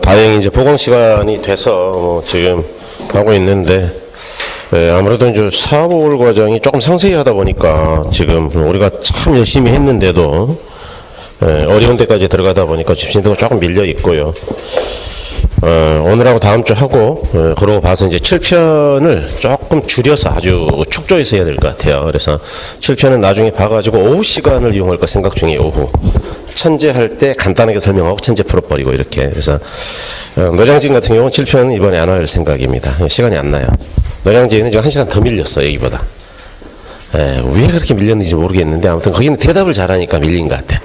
다행히 이제 보강 시간이 돼서 지금 하고 있는데, 아무래도 이제 사볼 과정이 조금 상세히 하다 보니까 지금 우리가 참 열심히 했는데도 어려운 데까지 들어가다 보니까 집신도가 조금 밀려 있고요. 오늘하고 다음 주 하고, 그러고 봐서 이제 7편을 조금 줄여서 아주 축조해서 해야 될 것 같아요. 그래서 7편은 나중에 봐가지고 오후 시간을 이용할까 생각 중이에요, 오후. 천재 할 때 간단하게 설명하고 천재 풀어버리고 이렇게. 그래서, 노량진 같은 경우는 7편은 이번에 안 할 생각입니다. 시간이 안 나요. 노량진은 지금 1시간 더 밀렸어, 여기보다. 왜 그렇게 밀렸는지 모르겠는데, 아무튼 거기는 대답을 잘하니까 밀린 것 같아.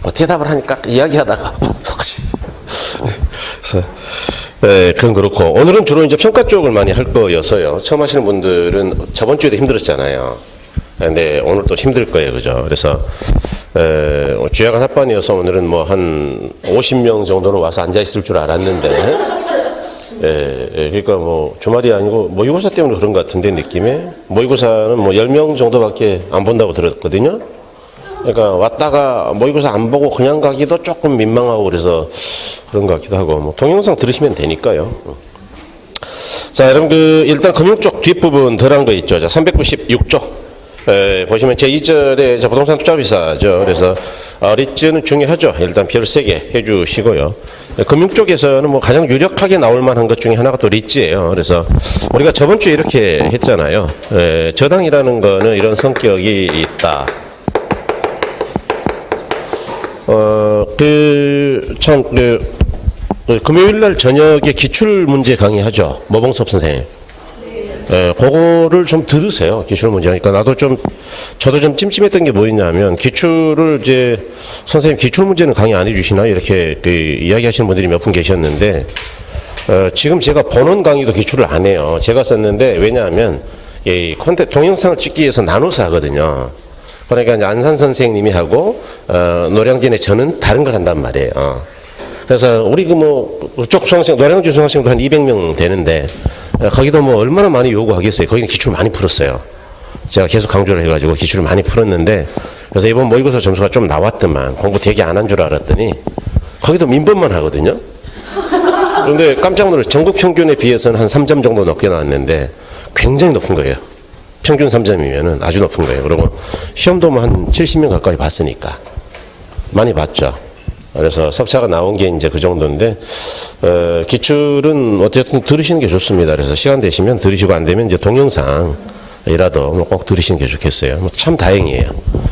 뭐 대답을 하니까 이야기하다가, 그래서, 그건 그렇고, 오늘은 주로 이제 평가 쪽을 많이 할 거여서요. 처음 하시는 분들은 저번 주에도 힘들었잖아요. 근데 오늘 또 힘들 거예요, 그죠? 그래서, 주야간 합반이어서 오늘은 뭐 한 50명 정도는 와서 앉아있을 줄 알았는데, 그러니까 뭐 주말이 아니고 모의고사 때문에 그런 것 같은데, 느낌에. 모의고사는 뭐 10명 정도밖에 안 본다고 들었거든요. 그러니까 왔다가 모의고사 안 보고 그냥 가기도 조금 민망하고 그래서 그런 것 같기도 하고, 뭐 동영상 들으시면 되니까요. 자, 여러분 일단 금융 쪽 뒷부분 덜한 거 있죠. 자, 396조. 보시면 제2절에 부동산 투자 비싸죠. 그래서 리츠는 중요하죠. 일단 별 3개 해주시고요. 금융 쪽에서는 뭐 가장 유력하게 나올 만한 것 중에 하나가 또 리츠예요. 그래서 우리가 저번 주에 이렇게 했잖아요. 저당이라는 거는 이런 성격이 있다. 금요일 날 저녁에 기출 문제 강의하죠. 모봉섭 선생님. 그거를 좀 들으세요. 기출 문제 하니까 저도 좀 찜찜했던 게 뭐였냐면, 기출을 이제, 선생님 기출 문제는 강의 안 해주시나요? 이렇게 이야기 하시는 분들이 몇 분 계셨는데, 지금 제가 본원 강의도 기출을 안 해요. 제가 썼는데, 왜냐하면, 이 동영상을 찍기 위해서 나눠서 하거든요. 그러니까 이제 안산 선생님이 하고, 노량진의 저는 다른 걸 한단 말이에요. 그래서 우리 그쪽 수강생, 노량진 수강생도 한 200명 되는데, 거기도 뭐 얼마나 많이 요구하겠어요. 거기는 기출 많이 풀었어요. 제가 계속 강조를 해가지고 기출을 많이 풀었는데, 그래서 이번 모의고사 점수가 좀 나왔더만 공부 되게 안 한 줄 알았더니 거기도 민법만 하거든요. 그런데 깜짝 놀랐어요. 전국 평균에 비해서는 한 3점 정도 높게 나왔는데 굉장히 높은 거예요. 평균 3점이면은 아주 높은 거예요. 그리고 시험도 뭐 한 70명 가까이 봤으니까 많이 봤죠. 그래서 석차가 나온 게 이제 그 정도인데, 기출은 어쨌든 들으시는 게 좋습니다. 그래서 시간 되시면 들으시고, 안 되면 이제 동영상이라도 뭐 꼭 들으시는 게 좋겠어요. 참 다행이에요.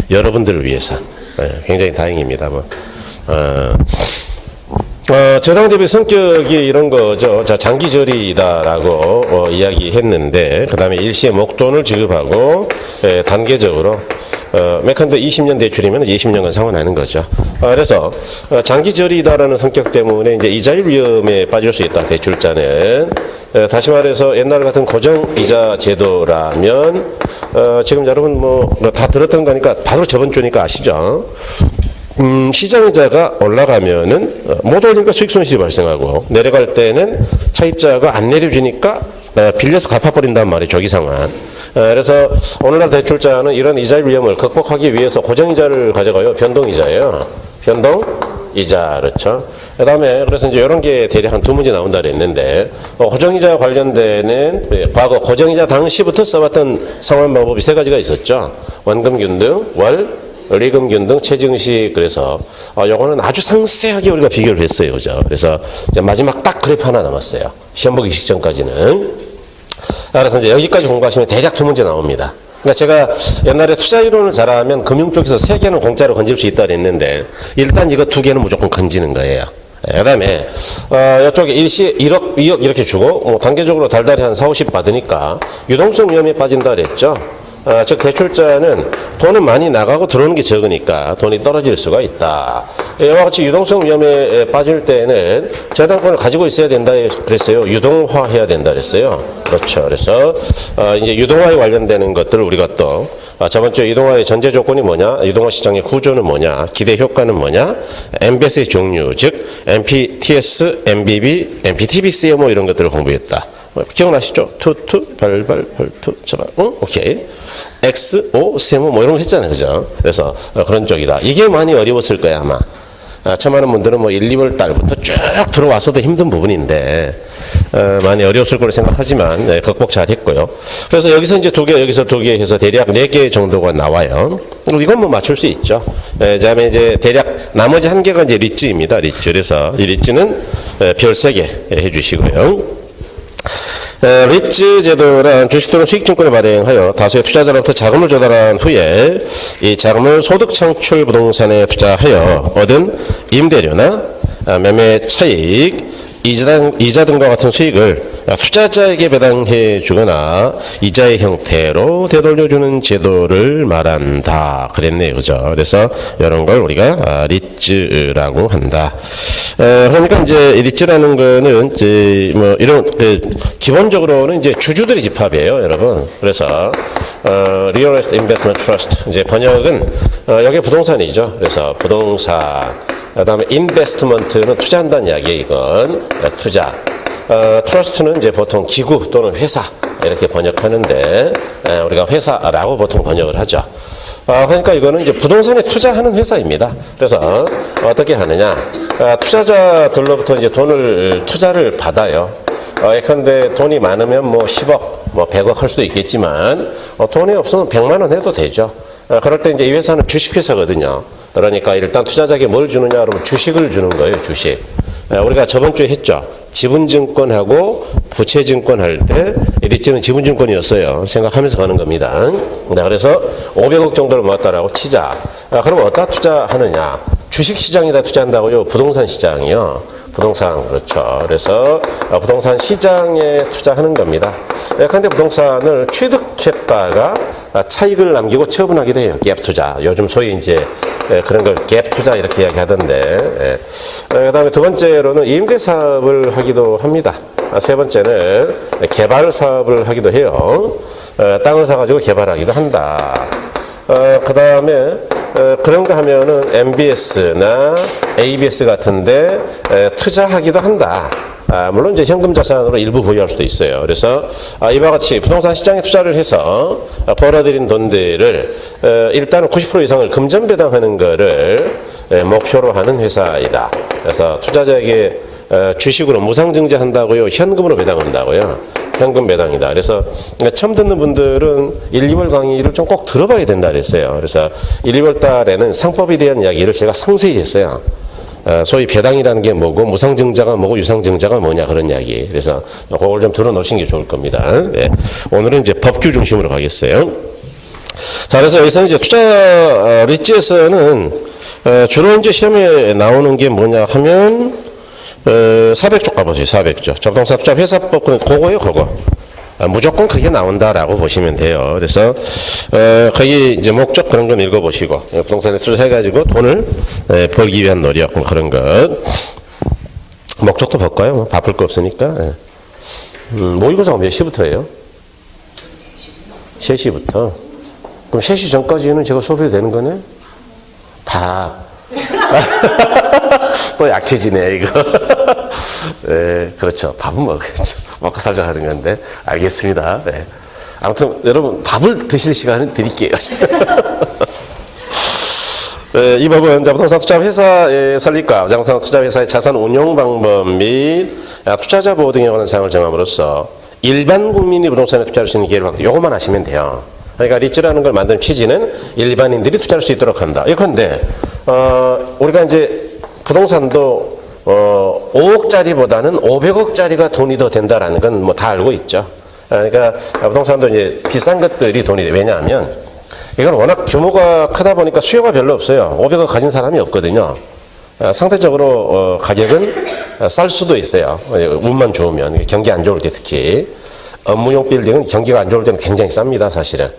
여러분들을 위해서. 굉장히 다행입니다. 저당 대비 성격이 이런 거죠. 자, 장기절이다라고 이야기했는데, 그 다음에 일시에 목돈을 지급하고, 단계적으로, 메칸도 20년 대출이면 20년간 상환하는 거죠. 그래서 장기절이다라는 성격 때문에 이제 이자율 위험에 빠질 수 있다, 대출자는. 다시 말해서 옛날 같은 고정이자 제도라면, 지금 여러분 뭐 다 들었던 거니까 바로 저번 주니까 아시죠? 시장이자가 올라가면은 못 올리니까 수익 손실이 발생하고, 내려갈 때는 차입자가 안 내려주니까 빌려서 갚아버린단 말이에요, 조기 상환. 그래서 오늘날 대출자는 이런 이자율 위험을 극복하기 위해서 고정이자를 가져가요. 변동이자예요. 변동이자, 그렇죠. 그 다음에 그래서 이제 이런 게 대략 한 2문제 나온다 그랬는데, 고정이자 관련되는 과거 고정이자 당시부터 써봤던 상환 방법이 3가지가 있었죠. 원금균등, 리금균등, 체증식. 그래서 요거는 아주 상세하게 우리가 비교를 했어요, 그죠. 그래서 이제 마지막 딱 그래프 하나 남았어요. 시험 보기 직전까지는. 그래서 이제 여기까지 공부하시면 대략 2문제 나옵니다. 그러니까 제가 옛날에 투자 이론을 잘하면 금융 쪽에서 3개는 공짜로 건질 수 있다 그랬는데, 일단 이거 2개는 무조건 건지는 거예요. 그 다음에 이쪽에 일시에 1억, 2억 이렇게 주고, 단계적으로 달달이 한 4, 50 받으니까 유동성 위험에 빠진다 그랬죠. 즉 대출자는 돈은 많이 나가고 들어오는 게 적으니까 돈이 떨어질 수가 있다. 이와 같이 유동성 위험에 빠질 때는 저당권을 가지고 있어야 된다 그랬어요. 유동화해야 된다 그랬어요. 그렇죠. 그래서 이제 유동화에 관련되는 것들을 우리가 또 저번 주에 유동화의 전제 조건이 뭐냐, 유동화 시장의 구조는 뭐냐, 기대 효과는 뭐냐, MBS의 종류, 즉 MPTS, MBB, MPTBC 뭐 이런 것들을 공부했다. 기억나시죠? 투, 발발, 벌투, 처발, 오케이. X, O, 세모 뭐 이런 거 했잖아요. 그죠? 그래서 그런 쪽이다. 이게 많이 어려웠을 거야, 아마. 처음 하는 분들은 뭐 1, 2월 달부터 쭉 들어와서도 힘든 부분인데, 많이 어려웠을 거로 생각하지만, 네, 극복 잘 했고요. 그래서 여기서 이제 2개, 여기서 2개 해서 대략 4개 정도가 나와요. 그리고 이건 뭐 맞출 수 있죠. 그 다음에 이제 대략 나머지 1개가 이제 리츠입니다. 리츠. 그래서 이 리츠는 별 3개 해주시고요. 리츠 제도란 주식 또는 수익증권을 발행하여 다수의 투자자로부터 자금을 조달한 후에 이 자금을 소득 창출 부동산에 투자하여 얻은 임대료나 매매 차익, 이자 등과 같은 수익을 투자자에게 배당해 주거나 이자의 형태로 되돌려주는 제도를 말한다. 그랬네요. 그죠? 그래서 이런 걸 우리가 리츠라고 한다. 그러니까 이제 리츠라는 거는 이제 뭐 이런 기본적으로는 이제 주주들의 집합이에요, 여러분. 그래서 Real Estate Investment Trust 이제 번역은 여기 부동산이죠. 그래서 부동산. 그다음에 인베스트먼트는 투자한다는 이야기예요. 이건 투자. 트러스트는 이제 보통 기구 또는 회사 이렇게 번역하는데 우리가 회사라고 보통 번역을 하죠. 그러니까 이거는 이제 부동산에 투자하는 회사입니다. 그래서 어떻게 하느냐? 투자자들로부터 이제 돈을 투자를 받아요. 예컨대 돈이 많으면 뭐 10억, 뭐 100억 할 수도 있겠지만 돈이 없으면 100만 원 해도 되죠. 그럴 때 이제 이 회사는 주식회사거든요. 그러니까 일단 투자자에게 뭘 주느냐 그러면 주식을 주는 거예요. 주식. 우리가 저번 주에 했죠. 지분증권하고 부채증권 할 때 리츠는 지분증권이었어요. 생각하면서 가는 겁니다. 그래서 500억 정도를 모았다라고 치자. 그럼 어디다 투자하느냐? 주식시장에다 투자한다고요? 부동산 시장이요? 부동산, 그렇죠. 그래서 부동산 시장에 투자하는 겁니다. 예컨대 부동산을 취득했다가 차익을 남기고 처분하기도 해요. 갭 투자. 요즘 소위 이제 그런 걸 갭 투자 이렇게 이야기하던데. 그 다음에 2번째로는 임대 사업을 하기도 합니다. 3번째는 개발 사업을 하기도 해요. 땅을 사가지고 개발하기도 한다. 그 다음에 그런 거 하면은 MBS나 ABS 같은데 투자하기도 한다. 물론 이제 현금 자산으로 일부 보유할 수도 있어요. 그래서 이와 같이 부동산 시장에 투자를 해서 벌어들인 돈들을 일단은 90% 이상을 금전 배당하는 거를 목표로 하는 회사이다. 그래서 투자자에게 주식으로 무상증자한다고요? 현금으로 배당한다고요? 현금 배당이다. 그래서 처음 듣는 분들은 1, 2월 강의를 좀 꼭 들어봐야 된다 그랬어요. 그래서 1, 2월 달에는 상법에 대한 이야기를 제가 상세히 했어요. 소위 배당이라는 게 뭐고 무상증자가 뭐고 유상증자가 뭐냐 그런 이야기. 그래서 그걸 좀 들어놓으시는 게 좋을 겁니다. 네. 오늘은 이제 법규 중심으로 가겠어요. 자, 그래서 여기서 이제 투자 리츠에서는 주로 이제 시험에 나오는 게 뭐냐 하면 400조 가보세요. 400조. 부동산 투자 회사법 그거예요, 그거. 무조건 그게 나온다라고 보시면 돼요. 그래서 거기 이제 목적 그런 건 읽어보시고 부동산에 투자해가지고 돈을 벌기 위한 노력 뭐 그런 것. 목적도 볼까요? 뭐 바쁠 거 없으니까. 모의고사가 몇 시부터예요? 3시부터. 그럼 3시 전까지는 제가 수업해도 되는 거네? 밥. 또 약해지네, 이거. 네, 그렇죠. 밥은 먹겠죠. 먹고 살자 하는 건데. 알겠습니다. 네. 아무튼, 여러분, 밥을 드실 시간은 드릴게요. 네, 이 법은 부동산 투자 회사의 설립과 부동산 투자 회사의 자산 운용 방법 및 투자자 보호 등에 관한 사항을 정함으로써 일반 국민이 부동산에 투자할 수 있는 기회를 확대. 요것만 하시면 돼요. 그러니까 리츠라는 걸 만든 취지는 일반인들이 투자할 수 있도록 한다. 예컨대 우리가 이제 부동산도 5억짜리보다는 500억짜리가 돈이 더 된다라는 건 뭐 다 알고 있죠. 그러니까 부동산도 이제 비싼 것들이 돈이 돼. 왜냐하면 이건 워낙 규모가 크다 보니까 수요가 별로 없어요. 500억 가진 사람이 없거든요. 상대적으로 가격은 쌀 수도 있어요. 운만 좋으면. 경기 안 좋을 때 특히. 업무용 빌딩은 경기가 안 좋을 때는 굉장히 쌉니다, 사실은.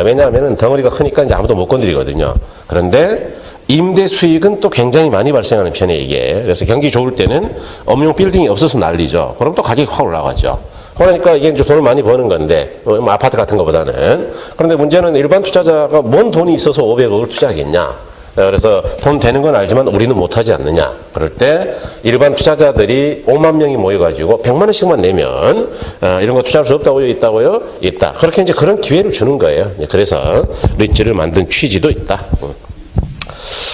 왜냐하면 덩어리가 크니까 이제 아무도 못 건드리거든요. 그런데 임대 수익은 또 굉장히 많이 발생하는 편이에요, 이게. 그래서 경기 좋을 때는 업무용 빌딩이 없어서 난리죠. 그럼 또 가격이 확 올라가죠. 그러니까 이게 이제 돈을 많이 버는 건데, 뭐 아파트 같은 것보다는. 그런데 문제는 일반 투자자가 뭔 돈이 있어서 500억을 투자하겠냐. 그래서 돈 되는 건 알지만 우리는 못하지 않느냐. 그럴 때 일반 투자자들이 5만 명이 모여가지고 100만 원씩만 내면 이런 거 투자할 수 없다고요? 있다고요? 있다. 그렇게 이제 그런 기회를 주는 거예요. 그래서 리츠를 만든 취지도 있다.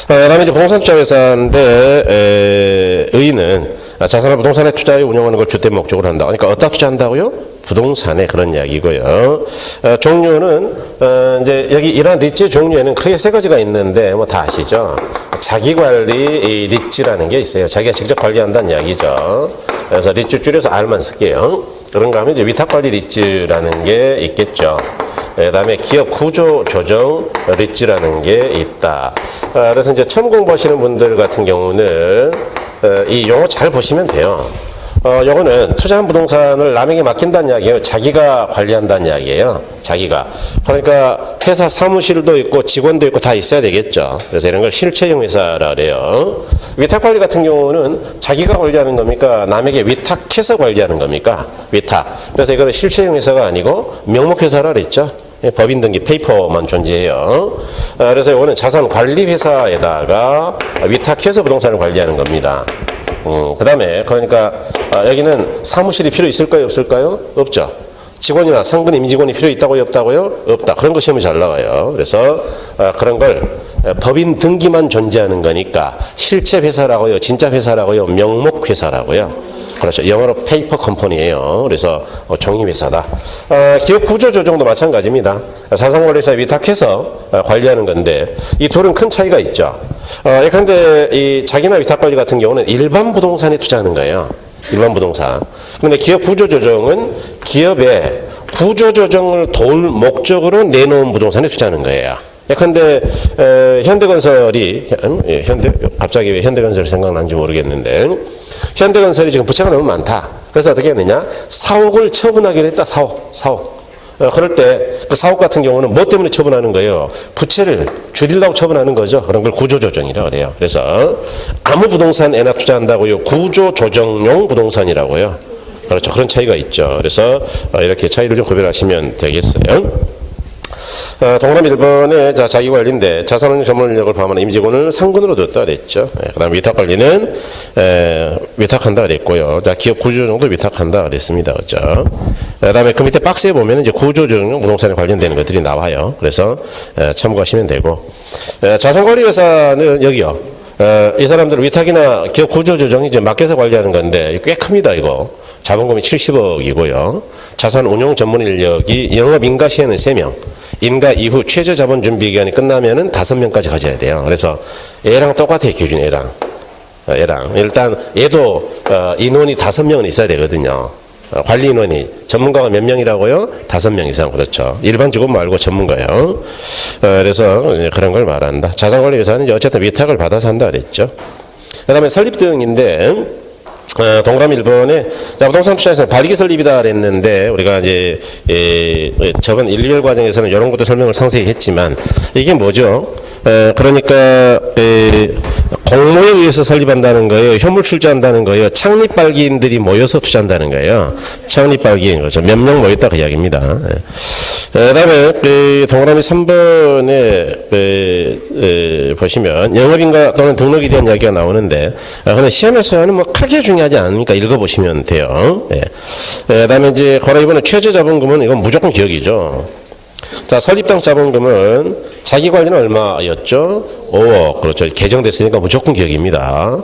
그다음에 이제 부동산 투자 회사인데 의의는 자산을 부동산에 투자해 운영하는 걸 주된 목적으로 한다. 그러니까 어디다 투자한다고요? 부동산에 그런 이야기고요. 종류는 이제 여기 이러한 리츠의 종류에는 크게 세 가지가 있는데 뭐 다 아시죠? 자기관리 리츠라는 게 있어요. 자기가 직접 관리한다는 이야기죠. 그래서 리츠 줄여서 R만 쓸게요. 그런가 하면 이제 위탁관리 리츠라는 게 있겠죠. 그다음에 기업 구조 조정 리츠라는 게 있다. 그래서 이제 처음 공부하시는 분들 같은 경우는 이 용어 잘 보시면 돼요. 요거는 투자한 부동산을 남에게 맡긴다는 이야기예요. 자기가 관리한다는 이야기예요. 자기가. 그러니까 회사 사무실도 있고 직원도 있고 다 있어야 되겠죠. 그래서 이런 걸 실체형 회사라 그래요. 위탁관리 같은 경우는 자기가 관리하는 겁니까? 남에게 위탁해서 관리하는 겁니까? 위탁. 그래서 이거는 실체형 회사가 아니고 명목회사라 그랬죠. 법인 등기 페이퍼만 존재해요. 그래서 이거는 자산관리회사에다가 위탁해서 부동산을 관리하는 겁니다. 그 다음에 그러니까 여기는 사무실이 필요 있을까요? 없을까요? 없죠. 직원이나 상근 임직원이 필요 있다고요? 없다고요? 없다. 그런 거 시험이 잘 나와요. 그래서 그런 걸 법인 등기만 존재하는 거니까 실체 회사라고요? 진짜 회사라고요? 명목 회사라고요? 그렇죠. 영어로 페이퍼 컴퍼니예요. 그래서 종이회사다. 기업 구조 조정도 마찬가지입니다. 자산관리사에 위탁해서 관리하는 건데 이 둘은 큰 차이가 있죠. 예컨대 이 자기나 위탁관리 같은 경우는 일반 부동산에 투자하는 거예요. 일반 부동산. 그런데 기업 구조 조정은 기업의 구조 조정을 도울 목적으로 내놓은 부동산에 투자하는 거예요. 예컨대 현대건설이 갑자기 왜 현대건설 생각나는지 모르겠는데 현대건설이 지금 부채가 너무 많다. 그래서 어떻게 했느냐? 사옥을 처분하기로 했다. 사옥. 그럴 때 그 사옥 같은 경우는 뭐 때문에 처분하는 거예요? 부채를 줄이려고 처분하는 거죠. 그런 걸 구조조정이라고 그래요. 그래서 아무 부동산에나 투자한다고요. 구조조정용 부동산이라고요. 그렇죠. 그런 차이가 있죠. 그래서 이렇게 차이를 좀 구별하시면 되겠어요. 동남 1번에 자기관리인데 자산운용 전문력을 포함한 임직원을 상근으로 뒀다 그랬죠. 그 다음에 위탁관리는 위탁한다 그랬고요. 기업 구조조정도 위탁한다 그랬습니다. 그렇죠. 그 다음에 그 밑에 박스에 보면 이제 구조조정 부동산에 관련되는 것들이 나와요. 그래서 참고하시면 되고 자산관리회사는 여기요. 이 사람들 위탁이나 기업 구조조정이 이제 맡겨서 관리하는 건데 꽤 큽니다. 이거. 자본금이 70억이고요. 자산 운용 전문 인력이 영업 인가 시에는 3명. 인가 이후 최저 자본 준비 기간이 끝나면은 5명까지 가져야 돼요. 그래서 얘랑 똑같아요. 기준 얘랑. 일단 얘도 인원이 5명은 있어야 되거든요. 관리 인원이 전문가가 몇 명이라고요? 5명 이상. 그렇죠. 일반 직원 말고 전문가요. 그래서 그런 걸 말한다. 자산관리회사는 이제 어쨌든 위탁을 받아서 한다 그랬죠. 그다음에 설립 등인데 동그라미 1번에 부동산 투자에서는 발기 설립이다 그랬는데 우리가 이제 저번 1, 2월 과정에서는 이런 것도 설명을 상세히 했지만 이게 뭐죠? 그러니까 공모에 의해서 설립한다는 거예요. 현물 출자한다는 거예요. 창립 발기인들이 모여서 투자한다는 거예요. 창립 발기인 거죠. 몇 명 모였다 그 이야기입니다. 그다음에 동그라미 3번에 보시면 영업인가 또는 등록에 대한 이야기가 나오는데 근데 시험에서는 뭐 크게 중요하지 않으니까 읽어보시면 돼요. 그다음에 이제 거래 이번에 최저 자본금은 이건 무조건 기억이죠. 자, 설립당 자본금은 자기 관리는 얼마였죠? 5억. 그렇죠. 개정됐으니까 무조건 기억입니다.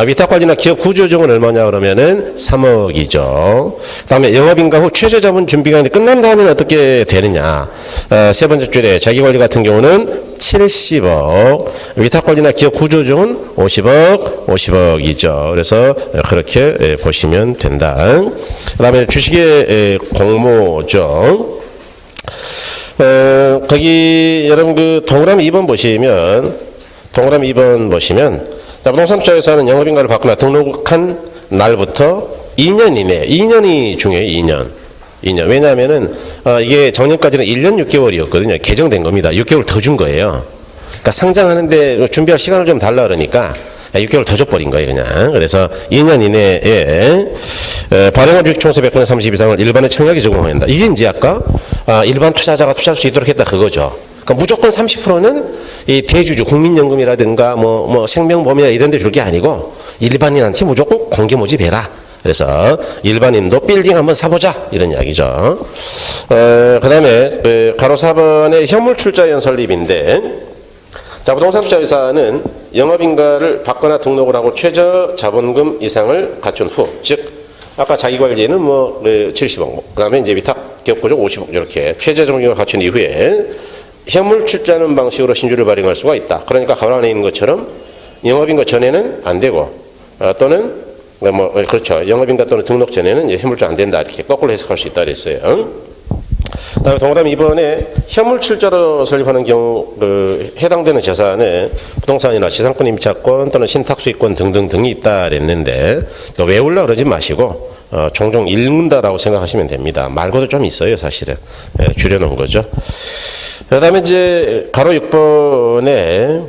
위탁관리나 기업 구조조정은 얼마냐 그러면은 3억이죠. 그 다음에 영업인가 후 최저 자본 준비기간이 끝난 다음에는 어떻게 되느냐. 세 번째 줄에 자기 관리 같은 경우는 70억. 위탁관리나 기업 구조조정은 50억이죠. 그래서 그렇게 보시면 된다. 그 다음에 주식의 공모죠. 거기 여러분 그 동그라미 2번 보시면 부동산 투자회사는 영업인가를 받거나 등록한 날부터 2년 이내 2년이 중요해요. 2년. 왜냐하면은 이게 작년까지는 1년 6개월이었거든요. 개정된 겁니다. 6개월 더 준 거예요. 그러니까 상장하는데 준비할 시간을 좀 달라 그러니까 6개월 더 줘버린 거예요, 그냥. 그래서 2년 이내에 발행한 주식 총수 100분의 30 이상을 일반에 청약이 제공한다. 이게 이제 아까 일반 투자자가 투자할 수 있도록 했다 그거죠. 그러니까 무조건 30%는 이 대주주, 국민연금이라든가 뭐 생명보험이나 이런 데 줄 게 아니고 일반인한테 무조건 공개 모집해라. 그래서 일반인도 빌딩 한번 사보자 이런 이야기죠. 그 다음에 가로 4번의 현물 출자연 설립인데 자, 부동산 투자회사는 영업인가를 받거나 등록을 하고 최저 자본금 이상을 갖춘 후, 즉 아까 자기관리는 뭐 70억, 그다음에 이제 위탁 기업구조 50억 이렇게 최저 자본금을 갖춘 이후에 현물 출자하는 방식으로 신주를 발행할 수가 있다. 그러니까 가로 안에 있는 것처럼 영업인가 전에는 안 되고 또는 그렇죠. 영업인가 또는 등록 전에는 이제 현물주 안 된다. 이렇게 거꾸로 해석할 수 있다 그랬어요. 그다음에 동그라미 이번에 현물 출자로 설립하는 경우 해당되는 재산에 부동산이나 지상권 임차권 또는 신탁 수익권 등등등이 있다 그랬는데 외우려고 그러지 마시고 종종 읽는다라고 생각하시면 됩니다. 말고도 좀 있어요, 사실은. 줄여놓은 거죠. 그다음에 이제 가로 6번에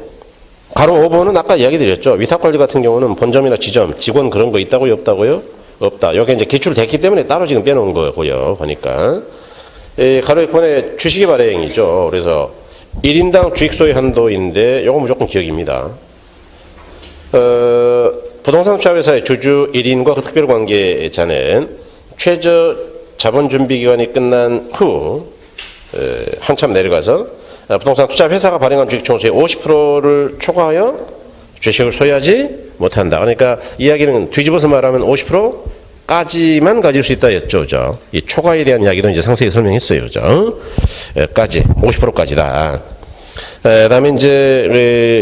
가로 5번은 아까 이야기 드렸죠. 위탁관리 같은 경우는 본점이나 지점, 직원 그런 거 있다고요, 없다고요? 없다. 여기 이제 기출됐기 때문에 따로 지금 빼놓은 거고요. 보니까. 가로 6번에 주식의 발행이죠. 그래서 1인당 주식 소유 한도인데 이거 무조건 기억입니다. 부동산 투자회사의 주주 1인과 그 특별관계자는 최저 자본 준비 기간이 끝난 후 한참 내려가서 부동산 투자회사가 발행한 주식 총수의 50%를 초과하여 주식을 소유하지 못한다. 그러니까 이야기는 뒤집어서 말하면 50%까지만 가질 수 있다 였죠. 그죠? 이 초과에 대한 이야기도 이제 상세히 설명했어요. 그죠? 까지, 50%까지다. 그다음에 이제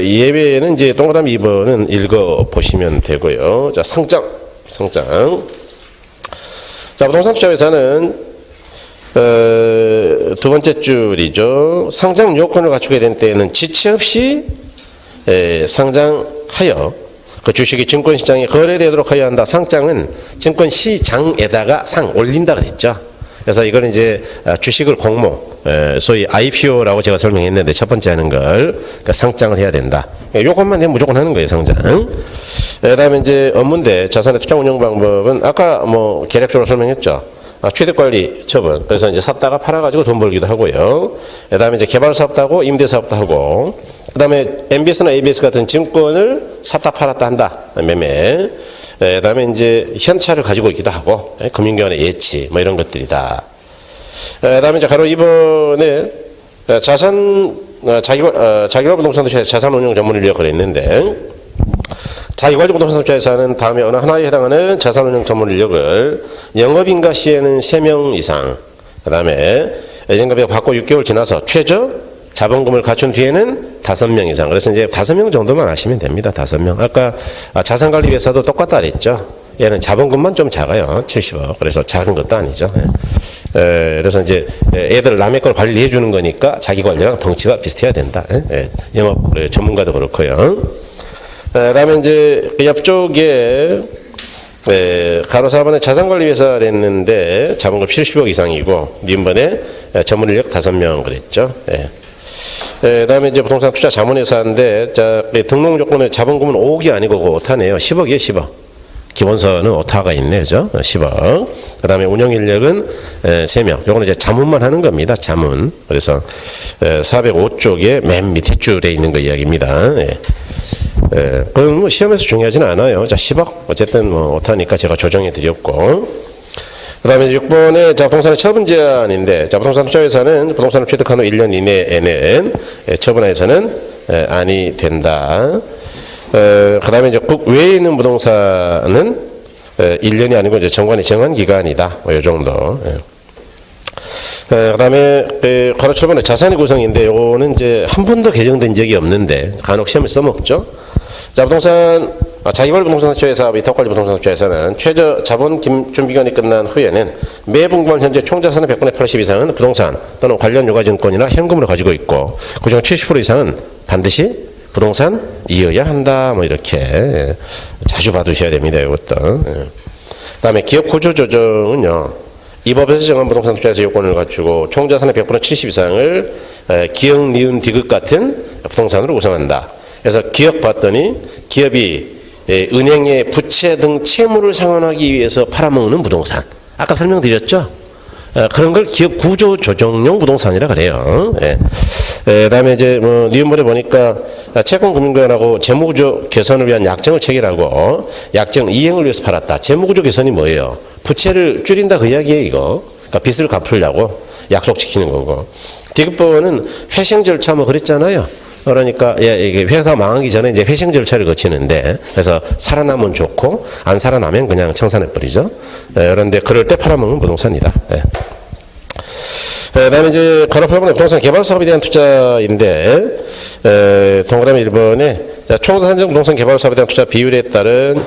예외에는 이제 동그라미 2번은 읽어 보시면 되고요. 자, 상장. 자, 부동산 투자회사는 두 번째 줄이죠. 상장 요건을 갖추게 된 때에는 지체 없이 상장하여 그 주식이 증권시장에 거래되도록 하여야 한다. 상장은 증권시장에다가 상 올린다 그랬죠. 그래서 이거는 이제 주식을 공모, 소위 IPO라고 제가 설명했는데 첫 번째 하는 걸 그러니까 상장을 해야 된다. 요것만 되면 무조건 하는 거예요, 상장. 그다음에 이제 업무인데 자산의 투자 운영 방법은 아까 뭐 계략적으로 설명했죠. 취득관리 처분. 그래서 이제 샀다가 팔아가지고 돈 벌기도 하고요. 그 다음에 이제 개발사업도 하고 임대사업도 하고. 그 다음에 MBS나 ABS 같은 증권을 샀다 팔았다 한다. 매매. 그 다음에 이제 현찰을 가지고 있기도 하고. 금융기관의 예치. 뭐 이런 것들이다. 그 다음에 이제 가로 2번에 자기관 부동산 투자에서 자산운용 전문 인력을 했는데 자기관리 부동산 투자회사는 다음에 어느 하나에 해당하는 자산운용 전문 인력을 영업인가 시에는 3명 이상, 그 다음에 예정급여 받고 6개월 지나서 최저 자본금을 갖춘 뒤에는 5명 이상. 그래서 이제 5명 정도만 아시면 됩니다. 5명. 아까 자산관리회사도 똑같다 그랬죠. 얘는 자본금만 좀 작아요. 70억. 그래서 작은 것도 아니죠. 그래서 이제 애들 남의 걸 관리해 주는 거니까 자기 관리랑 덩치가 비슷해야 된다. 영업 전문가도 그렇고요. 그다음에 이제 옆쪽에 가로 4번에 자산관리회사를 했는데 자본금 70억 이상이고 민번에 전문 인력 5명 그랬죠. 그다음에 이제 부동산 투자 자문회사인데 등록 조건에 자본금은 5억이 아니고 오타네요. 10억이에요, 10억. 기본서는 오타가 있네, 그죠? 10억. 그다음에 운영 인력은 3명. 요거는 이제 자문만 하는 겁니다. 자문. 그래서 405쪽에 맨 밑에 줄에 있는 거 이야기입니다. 그건 뭐 시험에서 중요하지는 않아요. 자, 10억. 어쨌든 뭐 오타니까 제가 조정해 드렸고. 그 다음에 6번에 부동산의 처분 제한인데, 부동산 투자회사는 부동산을 취득한 후 1년 이내에는 처분해서는 아니 된다. 그 다음에 이제 국 외에 있는 부동산은 1년이 아니고 이제 정관이 정한 기간이다. 뭐 요 정도. 그 다음에 가로 7번에 자산의 구성인데, 요거는 이제 한 번도 개정된 적이 없는데, 간혹 시험에 써먹죠. 자, 자기관리 부동산 투자회사, 위탁관리 부동산 투자회사는 최저 자본 준비기간이 끝난 후에는 매 분기만 현재 총자산의 100분의 80 이상은 부동산 또는 관련 유가증권이나 현금으로 가지고 있고, 그중 70% 이상은 반드시 부동산이어야 한다. 뭐 이렇게 자주 봐두셔야 됩니다. 이것도. 그 다음에 기업 구조 조정은요, 이 법에서 정한 부동산 투자에서 요건을 갖추고 총자산의 100분의 70 이상을 기역, 니은, 디귿 같은 부동산으로 구성한다. 그래서 기업 봤더니 기업이 은행의 부채 등 채무를 상환하기 위해서 팔아먹는 부동산. 아까 설명드렸죠? 그런 걸 기업 구조 조정용 부동산이라 그래요. 그다음에 이제 뭐 니은물에 보니까 채권금융기관하고 재무구조 개선을 위한 약정을 체결하고 약정 이행을 위해서 팔았다. 재무구조 개선이 뭐예요? 부채를 줄인다 그 이야기예요, 이거. 그러니까 빚을 갚으려고 약속 지키는 거고. 디귿번은 회생 절차 뭐 그랬잖아요. 그러니까 이게 회사가 망하기 전에 이제 회생 절차를 거치는데, 그래서 살아나면 좋고 안 살아나면 그냥 청산해 버리죠. 그런데 그럴 때 팔아먹는 부동산이다. 그다음에 이제 건업8번의 부동산 개발 사업에 대한 투자인데, 동그라미 1번에 총자산적 부동산 개발 사업에 대한 투자 비율에 따른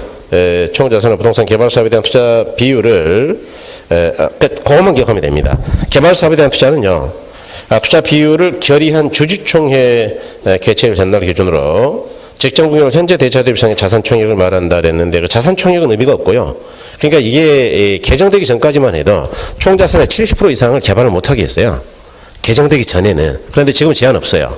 총자산의 부동산 개발 사업에 대한 투자 비율을 그것만 기억하면 됩니다. 개발 사업에 대한 투자는요, 투자 비율을 결의한 주주총회 개최일 전날 기준으로 직전 금액을 현재 대차 대비상의 자산 총액을 말한다 그랬는데, 그 자산 총액은 의미가 없고요. 그러니까 이게 개정되기 전까지만 해도 총자산의 70% 이상을 개발을 못하게 했어요. 개정되기 전에는. 그런데 지금 제한 없어요.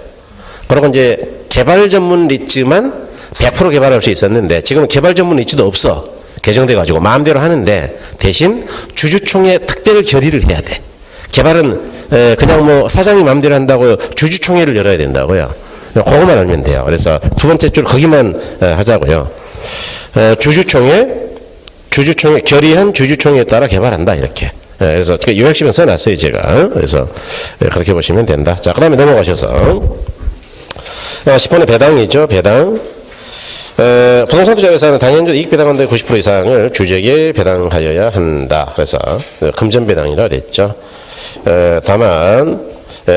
그리고 이제 개발 전문 리츠만 100% 개발할 수 있었는데, 지금은 개발 전문 리츠도 없어. 개정돼가지고 마음대로 하는데, 대신 주주총회 특별 결의를 해야 돼. 개발은 그냥 뭐 사장이 마음대로 한다고 주주총회를 열어야 된다고요. 그거만 알면 돼요. 그래서 두 번째 줄 거기만 하자고요. 주주총회 결의한 주주총회에 따라 개발한다 이렇게. 그래서 요약식은 써놨어요 제가. 그래서 그렇게 보시면 된다. 자, 그다음에 넘어가셔서 10번의 배당이죠. 배당. 부동산 투자회사는 당연적 이익 배당한데 90% 이상을 주주에게 배당하여야 한다. 그래서 금전 배당이라 그랬죠. 다만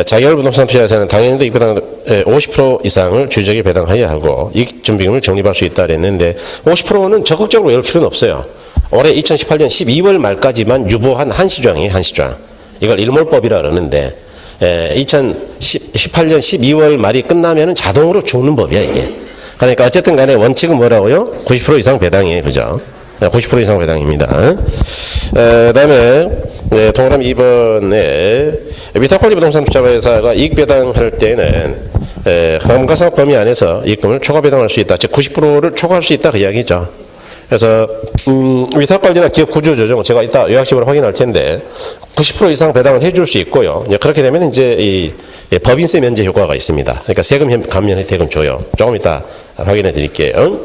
자기별 부동산 투자회사는 당연히도 이익 배당 50% 이상을 주주에게 배당해야 하고 이익 준비금을 적립할 수 있다 그랬는데, 50%는 적극적으로 열 필요는 없어요. 올해 2018년 12월 말까지만 유보한 한시장이에요. 한시장. 이걸 일몰법이라 그러는데 2018년 12월 말이 끝나면은 자동으로 죽는 법이야 이게. 그러니까 어쨌든 간에 원칙은 뭐라고요? 90% 이상 배당이에요. 그죠? 90% 이상 배당입니다. 그다음에 동그라미 2번에 위탁관리 부동산 투자회사가 이익 배당할 때는 감가상각 범위 안에서 이익금을 초과 배당할 수 있다. 즉 90%를 초과할 수 있다 그 이야기죠. 그래서 위탁관리나 기업 구조 조정은 제가 이따 요약식으로 확인할 텐데 90% 이상 배당을 해줄 수 있고요. 그렇게 되면 이제 이 법인세 면제 효과가 있습니다. 그러니까 세금 감면 혜택은 줘요. 조금 이따 확인해 드릴게요.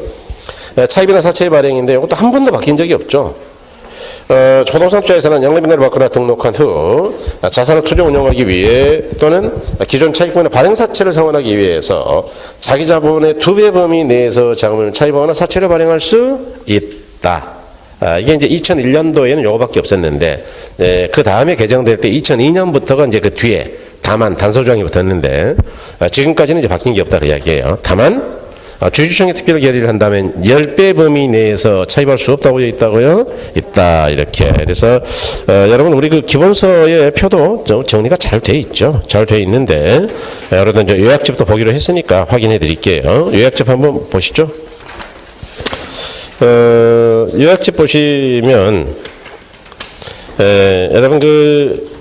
차입이나 사채 발행인데 이것도 한 번도 바뀐 적이 없죠. 부동산 투자에서는 영업인가를 받거나 등록한 후 자산을 투자 운용하기 위해 또는 기존 차익분의 발행사채를 상환하기 위해서 자기 자본의 2배 범위 내에서 자금을 차입하거나 사채를 발행할 수 있다. 이게 이제 2001년도에는 요거밖에 없었는데, 그 다음에 개정될 때 2002년부터가 이제 그 뒤에 다만 단서조항이 붙었는데, 지금까지는 이제 바뀐 게 없다 그 이야기예요. 다만 주주총회 특별 결의를 한다면 10배 범위 내에서 차입할 수 없다고 되어 있다고요? 있다. 이렇게. 그래서 여러분 우리 그 기본서의 표도 정리가 잘 돼 있죠. 잘 돼 있는데 여러분 이제 요약집도 보기로 했으니까 확인해 드릴게요. 요약집 한번 보시죠. 요약집 보시면 여러분 그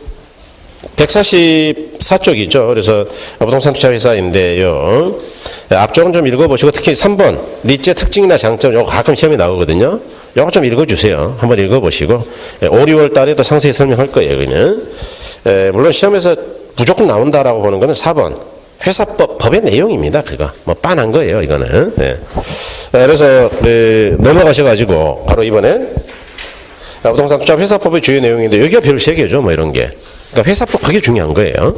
144쪽이죠. 그래서 부동산 투자 회사인데요. 앞쪽은 좀 읽어보시고 특히 3번 리츠의 특징이나 장점, 요거 가끔 시험에 나오거든요. 요거 좀 읽어주세요. 한번 읽어보시고 5, 6월 달에도 상세히 설명할 거예요. 여기는 물론 시험에서 무조건 나온다라고 보는 거는 4번 회사법 법의 내용입니다. 그거 뭐 빤한 거예요. 이거는. 그래서 넘어가셔가지고 바로 이번엔 부동산 투자 회사법의 주요 내용인데 여기가 별 3개죠. 뭐 이런 게. 그러니까 회사법 그게 중요한 거예요.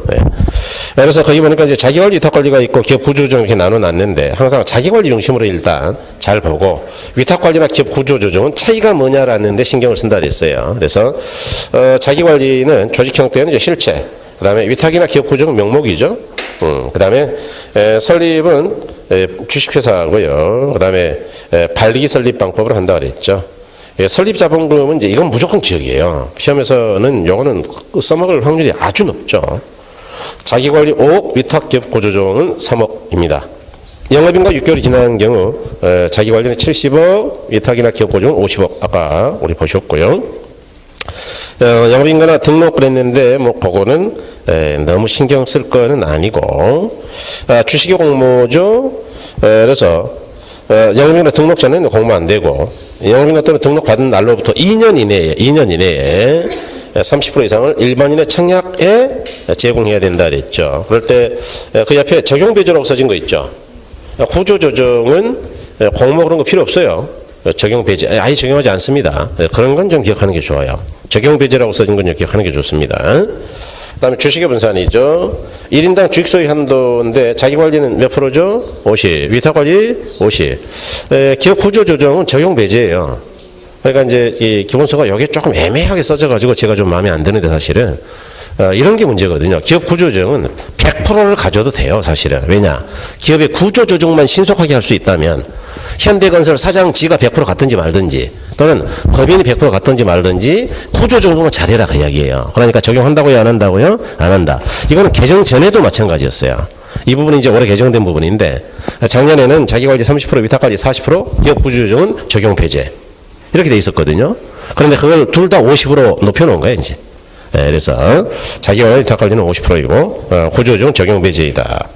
그래서 거기 보니까 이제 자기관리, 위탁관리가 있고 기업 구조조정 이렇게 나눠놨는데 항상 자기관리 중심으로 일단 잘 보고 위탁관리나 기업 구조조정은 차이가 뭐냐라는데 신경을 쓴다 그랬어요. 그래서 자기관리는 조직 형태는 이제 실체, 그다음에 위탁이나 기업 구조는 명목이죠. 그다음에 설립은 주식회사고요. 그다음에 발기 설립 방법으로 한다 그랬죠. 설립 자본금은 이제 이건 무조건 기억이에요. 시험에서는 요거는 써먹을 확률이 아주 높죠. 자기관리 5억, 위탁기업 구조조정은 3억입니다. 영업인가 6개월이 지난 경우 자기관리는 70억, 위탁이나 기업 구조조정은 50억. 아까 우리 보셨고요. 영업인가나 등록 그랬는데 뭐 그거는 너무 신경 쓸 거는 아니고 주식의 공모죠. 그래서 영업인가 등록 전에는 공모 안 되고 영업인가 또는 등록받은 날로부터 2년 이내에 30% 이상을 일반인의 청약에 제공해야 된다 그랬죠. 그럴 때 그 옆에 적용배제라고 써진 거 있죠. 구조조정은 공모 그런 거 필요 없어요. 적용배제 아예 적용하지 않습니다. 그런 건 좀 기억하는 게 좋아요. 적용배제라고 써진 건 기억하는 게 좋습니다. 그다음에 주식의 분산이죠. 1인당 주식 소유 한도인데 자기 관리는 몇 프로죠? 50. 위탁 관리 50. 기업 구조 조정은 적용 배제예요. 그러니까 이제 이 기본서가 여기에 조금 애매하게 써져가지고 제가 좀 마음에 안 드는데 사실은 이런 게 문제거든요. 기업 구조 조정은 100%를 가져도 돼요, 사실은. 왜냐? 기업의 구조 조정만 신속하게 할 수 있다면 현대건설 사장 지가 100% 같든지 말든지 또는 법인이 100% 같든지 말든지 구조 조정만 잘해라 그 이야기예요. 그러니까 적용한다고요, 안 한다고요? 안 한다. 이거는 개정 전에도 마찬가지였어요. 이 부분이 이제 올해 개정된 부분인데 작년에는 자기관리 30%, 위탁관리 40%, 기업 구조 조정은 적용 배제. 이렇게 돼 있었거든요. 그런데 그걸 둘 다 50으로 높여놓은 거예요, 이제. 그래서 자기관리 위탁관리는 50%이고 구조조정 적용 배제이다.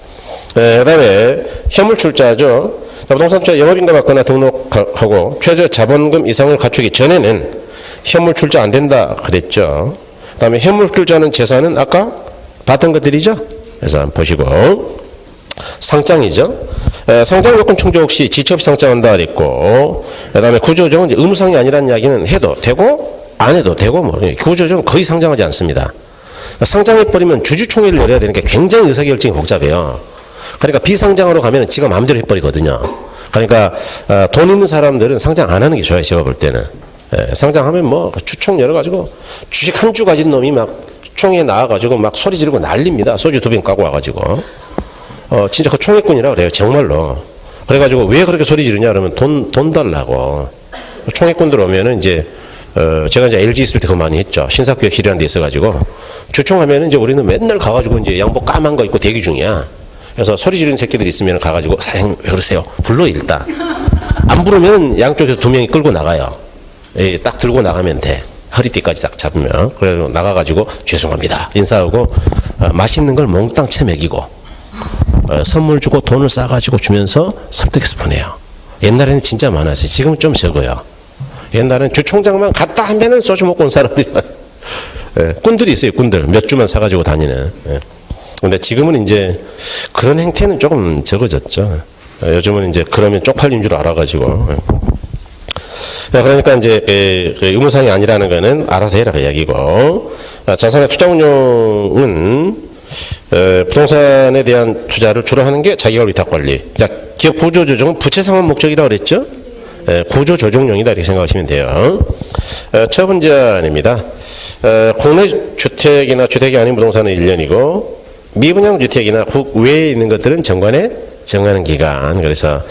그 다음에 현물출자죠. 부동산 투자 영업인가 받거나 등록하고 최저 자본금 이상을 갖추기 전에는 현물출자 안 된다 그랬죠. 그 다음에 현물출자는 재산은 아까 봤던 것들이죠. 그래서 한번 보시고 상장이죠. 상장 요건 충족 혹시 지체 없이 상장한다 그랬고 그 다음에 구조조정은 이제 의무상이 아니라는 이야기는 해도 되고 안 해도 되고 뭐 구조조정은 거의 상장하지 않습니다. 상장해버리면 주주총회를 열어야 되는 게 굉장히 의사결정이 복잡해요. 그러니까 비상장으로 가면 지가 마음대로 해버리거든요. 그러니까 돈 있는 사람들은 상장 안 하는 게 좋아요. 제가 볼 때는. 상장하면 뭐 주총 열어가지고 주식 한 주 가진 놈이 막 총회에 나와가지고 막 소리 지르고 난립니다. 소주 2병 까고 와가지고. 진짜 그 총회꾼이라 그래요. 정말로. 그래가지고 왜 그렇게 소리 지르냐 그러면 돈 달라고. 총회꾼들 오면은 이제 제가 이제 LG 있을 때 그거 많이 했죠. 신사교육실이라는 데 있어가지고 주총하면은 이제 우리는 맨날 가가지고 이제 양복 까만 거 입고 대기 중이야. 그래서 소리 지르는 새끼들 있으면 가가지고 사장님 왜 그러세요? 불러 일단. 안 부르면 양쪽에서 2명이 끌고 나가요. 딱 들고 나가면 돼. 허리띠까지 딱 잡으면. 그래서 나가가지고 죄송합니다. 인사하고 맛있는 걸 몽땅 채 먹이고 선물 주고 돈을 싸가지고 주면서 설득해서 보내요. 옛날에는 진짜 많았어요. 지금은 좀 적어요. 옛날에는 주총장만 갔다 하면은 소주 먹고 온 사람들이 꾼들이 있어요. 꾼들. 몇 주만 사가지고 다니는. 근데 지금은 이제 그런 행태는 조금 적어졌죠. 요즘은 이제 그러면 쪽팔린 줄 알아가지고. 그러니까 이제 의무상이 아니라는 거는 알아서 해라 그 이야기고. 자산의 투자 운용은 부동산에 대한 투자를 주로 하는 게 자기관리 위탁관리. 자, 기업 구조 조정은 부채 상환 목적이라고 그랬죠. 구조 조정용이다 이렇게 생각하시면 돼요. 첫 번째입니다. 국내 주택이나 주택이 아닌 부동산은 1년이고 미분양 주택이나 국외에 있는 것들은 정관에 정하는 기간. 그래서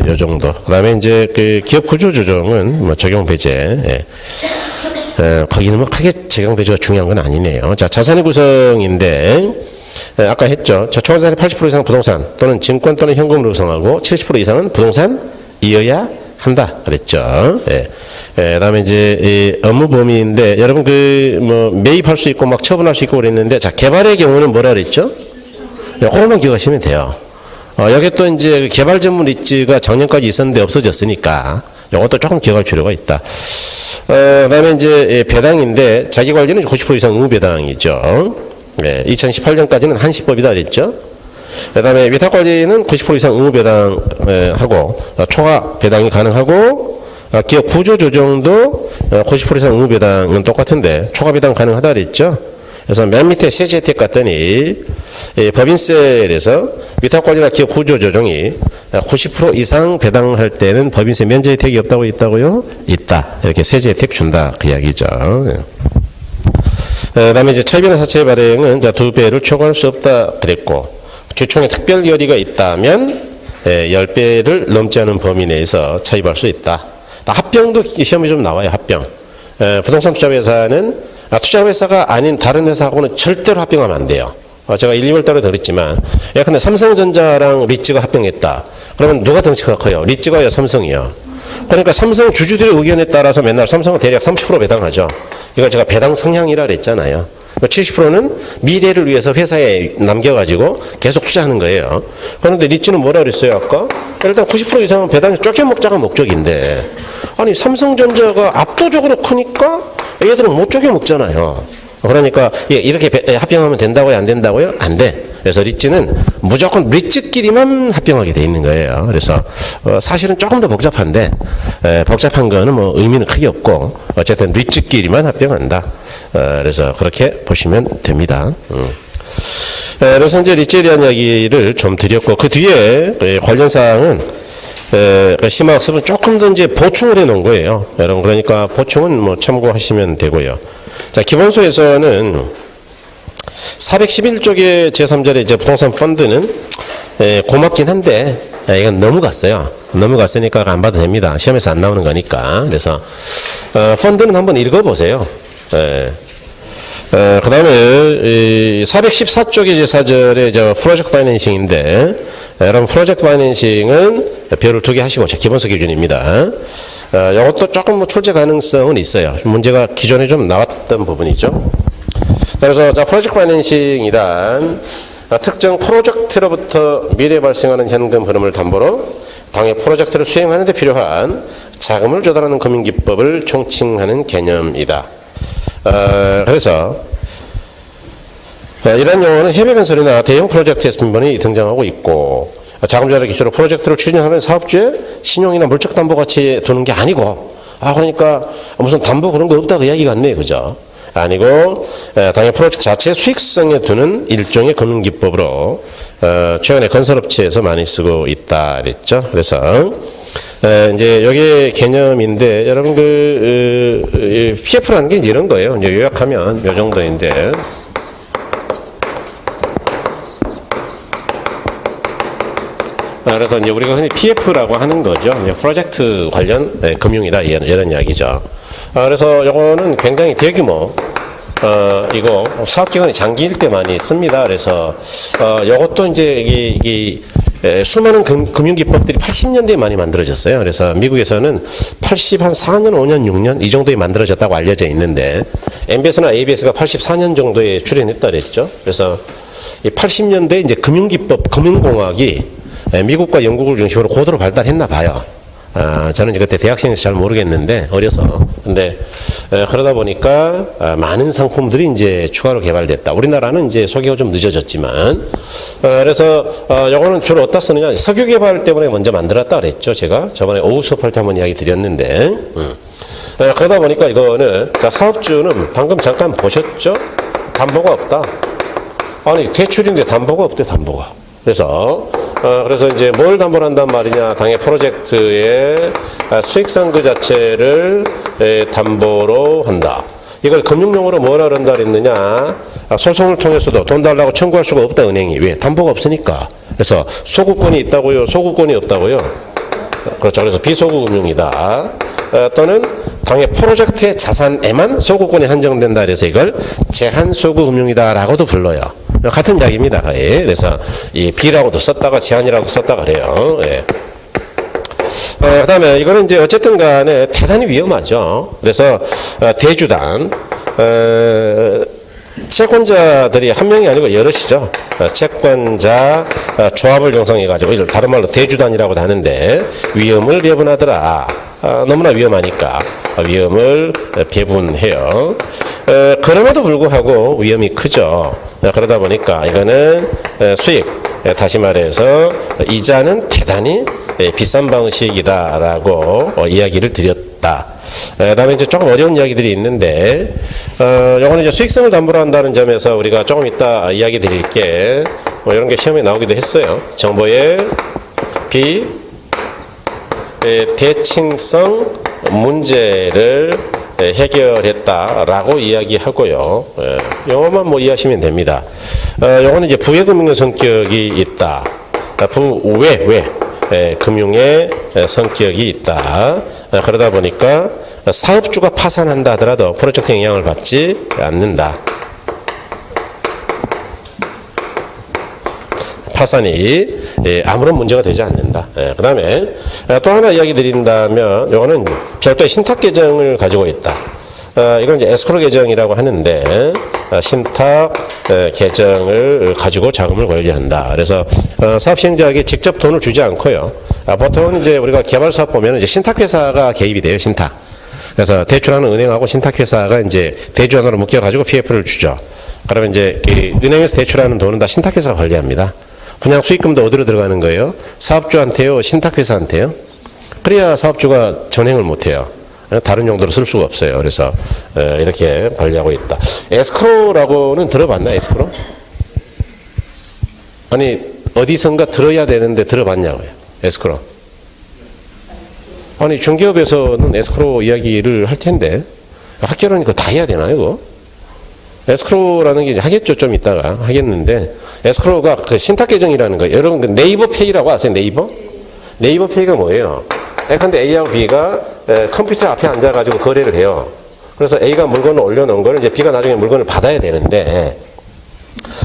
요 정도. 그다음에 이제 그 기업 구조 조정은 뭐 적용 배제. 거기는 뭐 크게 적용 배제가 중요한 건 아니네요. 자, 자산의 구성인데 아까 했죠. 자, 총자산의 80% 이상 부동산 또는 증권 또는 현금으로 구성하고 70% 이상은 부동산이어야 한다 그랬죠. 그다음에 이제 이 업무 범위인데 여러분 그 뭐 매입할 수 있고 막 처분할 수 있고 그랬는데 자 개발의 경우는 뭐라 그랬죠? 그것만 기억하시면 돼요. 여기 또 이제 개발 전문 리츠가 작년까지 있었는데 없어졌으니까 이것도 조금 기억할 필요가 있다. 그다음에 이제 배당인데 자기 관리는 90% 이상 의무 배당이죠. 2018년까지는 한시법이다 그랬죠. 그다음에 위탁 관리는 90% 이상 의무 배당하고 초과 배당이 가능하고 기업 구조 조정도 90% 이상 의무 배당은 똑같은데 초과 배당 가능하다 그랬죠. 그래서 맨 밑에 세제 혜택 갔더니 법인세에서 위탁 관리나 기업 구조 조정이 90% 이상 배당할 때는 법인세 면제 혜택이 없다고 있다고요? 있다. 이렇게 세제 혜택 준다 그 이야기죠. 그다음에 이제 차입이나 사채 발행은 자 2배를 초과할 수 없다 그랬고 주총에 특별 결의가 있다면 10배를 넘지 않은 범위 내에서 차입할 수 있다. 합병도 시험이 좀 나와요. 합병. 부동산 투자회사는 투자회사가 아닌 다른 회사하고는 절대로 합병하면 안 돼요. 제가 1, 2월 달에 들었지만 근데 삼성전자랑 리츠가 합병했다. 그러면 누가 덩치가 커요? 리츠가요? 삼성이요? 그러니까 삼성 주주들의 의견에 따라서 맨날 삼성은 대략 30% 배당하죠. 이거 제가 배당 성향이라 그랬잖아요. 70%는 미래를 위해서 회사에 남겨가지고 계속 투자하는 거예요. 그런데 리츠는 뭐라 그랬어요, 아까? 일단 90% 이상은 배당에서 쫓겨먹자가 목적인데, 아니, 삼성전자가 압도적으로 크니까 얘들은 못 쫓겨먹잖아요. 그러니까, 이렇게 합병하면 된다고요? 안 된다고요? 안 돼. 그래서 리츠는 무조건 리츠끼리만 합병하게 돼 있는 거예요. 그래서 사실은 조금 더 복잡한데 복잡한 거는 뭐 의미는 크게 없고 어쨌든 리츠끼리만 합병한다. 그래서 그렇게 보시면 됩니다. 그래서 이제 리츠에 대한 이야기를 좀 드렸고 그 뒤에 관련 사항은 심화학습은 조금 더 이제 보충을 해 놓은 거예요. 여러분 그러니까 보충은 뭐 참고하시면 되고요. 자 기본소에서는 411쪽의 제3절의 이제 부동산 펀드는 고맙긴 한데 이건 넘어갔어요. 넘어갔으니까 안 봐도 됩니다. 시험에서 안 나오는 거니까. 그래서 펀드는 한번 읽어보세요. 그 다음에 414쪽의 제4절의 저 프로젝트 파이낸싱인데 여러분 프로젝트 파이낸싱은 별을 2개 하시고 제 기본서 기준입니다. 이것도 조금 뭐 출제 가능성은 있어요. 문제가 기존에 좀 나왔던 부분이죠. 그래서 자 프로젝트 파이낸싱이란 특정 프로젝트로부터 미래에 발생하는 현금 흐름을 담보로 당의 프로젝트를 수행하는 데 필요한 자금을 조달하는 금융기법을 총칭하는 개념이다. 그래서 이런 용어는 협약건설이나 대형 프로젝트에서 빈번히 등장하고 있고 자금 조달을 기초로 프로젝트를 추진하는 사업주의 신용이나 물적 담보 가치에 두는 게 아니고 그러니까 무슨 담보 그런 거 없다고 이야기 같네요. 그죠? 아니고 당연히 프로젝트 자체의 수익성에 두는 일종의 금융기법으로 최근에 건설업체에서 많이 쓰고 있다 그랬죠. 그래서 이제 여기 개념인데 여러분 PF라는 게 이런 거예요. 이제 요약하면 요 정도인데 그래서 이제 우리가 흔히 PF라고 하는 거죠. 프로젝트 관련 금융이다 이런 이야기죠. 그래서 요거는 굉장히 대규모 이거 사업기간이 장기일 때 많이 씁니다. 그래서 요것도 이제 이게 수많은 금융기법들이 80년대에 많이 만들어졌어요. 그래서 미국에서는 84년, 5년, 6년 이 정도에 만들어졌다고 알려져 있는데 MBS나 ABS가 84년 정도에 출연했다 그랬죠. 그래서 이 80년대 이제 금융기법, 금융공학이 미국과 영국을 중심으로 고도로 발달했나 봐요. 저는 이제 그때 대학생이라서 잘 모르겠는데 어려서 근데 그러다 보니까 많은 상품들이 이제 추가로 개발됐다. 우리나라는 이제 소개가 좀 늦어졌지만 그래서 요거는 주로 어디다 쓰느냐 석유 개발 때문에 먼저 만들었다 그랬죠. 제가 저번에 오후 수업할 때 한번 이야기 드렸는데 그러다 보니까 이거는 자 사업주는 방금 잠깐 보셨죠? 담보가 없다. 아니 대출인데 담보가 없대 담보가. 그래서 이제 뭘 담보를 한단 말이냐. 당의 프로젝트의 수익성 그 자체를 담보로 한다. 이걸 금융용어로 뭐라 그런다 그랬느냐. 소송을 통해서도 돈 달라고 청구할 수가 없다 은행이. 왜? 담보가 없으니까. 그래서 소구권이 있다고요? 소구권이 없다고요? 그렇죠. 그래서 비소구금융이다. 또는 당의 프로젝트의 자산에만 소구권이 한정된다. 그래서 이걸 제한소구금융이다라고도 불러요. 같은 이야기입니다. 예. 그래서 이 B라고도 썼다가 제한이라고 썼다가 그래요. 예. 그 다음에 이거는 이제 어쨌든 간에 대단히 위험하죠. 그래서 대주단 채권자들이 한 명이 아니고 여럿이죠. 채권자 조합을 형성해가지고 이를 다른 말로 대주단이라고도 하는데 위험을 배분하더라. 너무나 위험하니까 위험을 배분해요. 그럼에도 불구하고 위험이 크죠. 그러다 보니까 이거는 수익, 다시 말해서 이자는 대단히 비싼 방식이다라고 이야기를 드렸다. 그다음에 이제 조금 어려운 이야기들이 있는데, 요거는 이제 수익성을 담보로 한다는 점에서 우리가 조금 이따 이야기 드릴게. 뭐 이런 게 시험에 나오기도 했어요. 정보의 대칭성 문제를 해결했다라고 이야기하고요. 영어만 뭐 이해하시면 됩니다. 요거는 이제 부외금융의 성격이 있다. 부외 금융의 성격이 있다. 그러다 보니까 사업주가 파산한다 하더라도 프로젝트 영향을 받지 않는다. 파산이 아무런 문제가 되지 않는다. 그 다음에 또 하나 이야기 드린다면 이거는 별도의 신탁 계정을 가지고 있다. 이건 이제 에스크로 계정이라고 하는데 신탁 계정을 가지고 자금을 관리한다. 그래서 사업 시행자에게 직접 돈을 주지 않고요. 보통은 이제 우리가 개발 사업 보면 이제 신탁회사가 개입이 돼요. 신탁. 그래서 대출하는 은행하고 신탁회사가 이제 대주안으로 묶여가지고 PF를 주죠. 그러면 이제 은행에서 대출하는 돈은 다 신탁회사가 관리합니다. 분양 수익금도 어디로 들어가는 거예요? 사업주한테요, 신탁회사한테요? 그래야 사업주가 전행을 못해요. 다른 용도로 쓸 수가 없어요. 그래서 이렇게 관리하고 있다. 에스크로라고는 들어봤나? 에스크로? 아니 어디선가 들어야 되는데 들어봤냐고요. 에스크로. 아니 중개업에서는 에스크로 이야기를 할 텐데 학교라니까 다 해야 되나요? 이거? 에스크로라는 게 이제 하겠죠. 좀 이따가 하겠는데 에스크로가 그 신탁 계정이라는 거예요. 여러분 그 네이버 페이라고 아세요? 네이버? 네이버 페이가 뭐예요? 예컨대 A하고 B가 컴퓨터 앞에 앉아가지고 거래를 해요. 그래서 A가 물건을 올려놓은 걸 이제 B가 나중에 물건을 받아야 되는데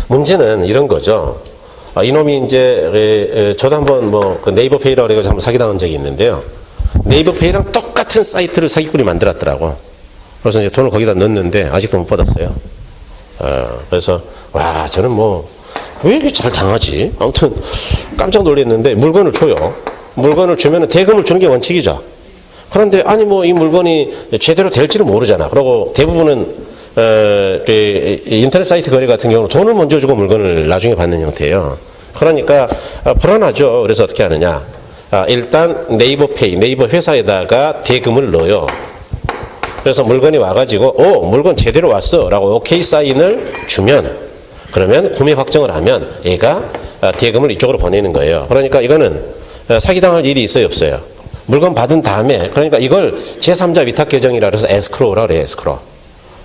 문제는 이런 거죠. 이놈이 이제 저도 한번 뭐 그 네이버 페이라고 그래가지고 한번 사기당한 적이 있는데요. 네이버 페이랑 똑같은 사이트를 사기꾼이 만들었더라고. 그래서 이제 돈을 거기다 넣었는데 아직도 못 받았어요. 그래서 와 저는 뭐 왜 이렇게 잘 당하지? 아무튼 깜짝 놀랐는데 물건을 줘요. 물건을 주면은 대금을 주는 게 원칙이죠. 그런데 아니 뭐 이 물건이 제대로 될지는 모르잖아. 그리고 대부분은 그 인터넷 사이트 거래 같은 경우는 돈을 먼저 주고 물건을 나중에 받는 형태예요. 그러니까 불안하죠. 그래서 어떻게 하느냐? 일단 네이버 페이, 네이버 회사에다가 대금을 넣어요. 그래서 물건이 와가지고 물건 제대로 왔어라고 오케이 사인을 주면 그러면 구매 확정을 하면 얘가 대금을 이쪽으로 보내는 거예요. 그러니까 이거는 사기당할 일이 있어요, 없어요? 물건 받은 다음에 그러니까 이걸 제3자 위탁 계정이라 그래서 에스크로우라 그래요. 에스크로.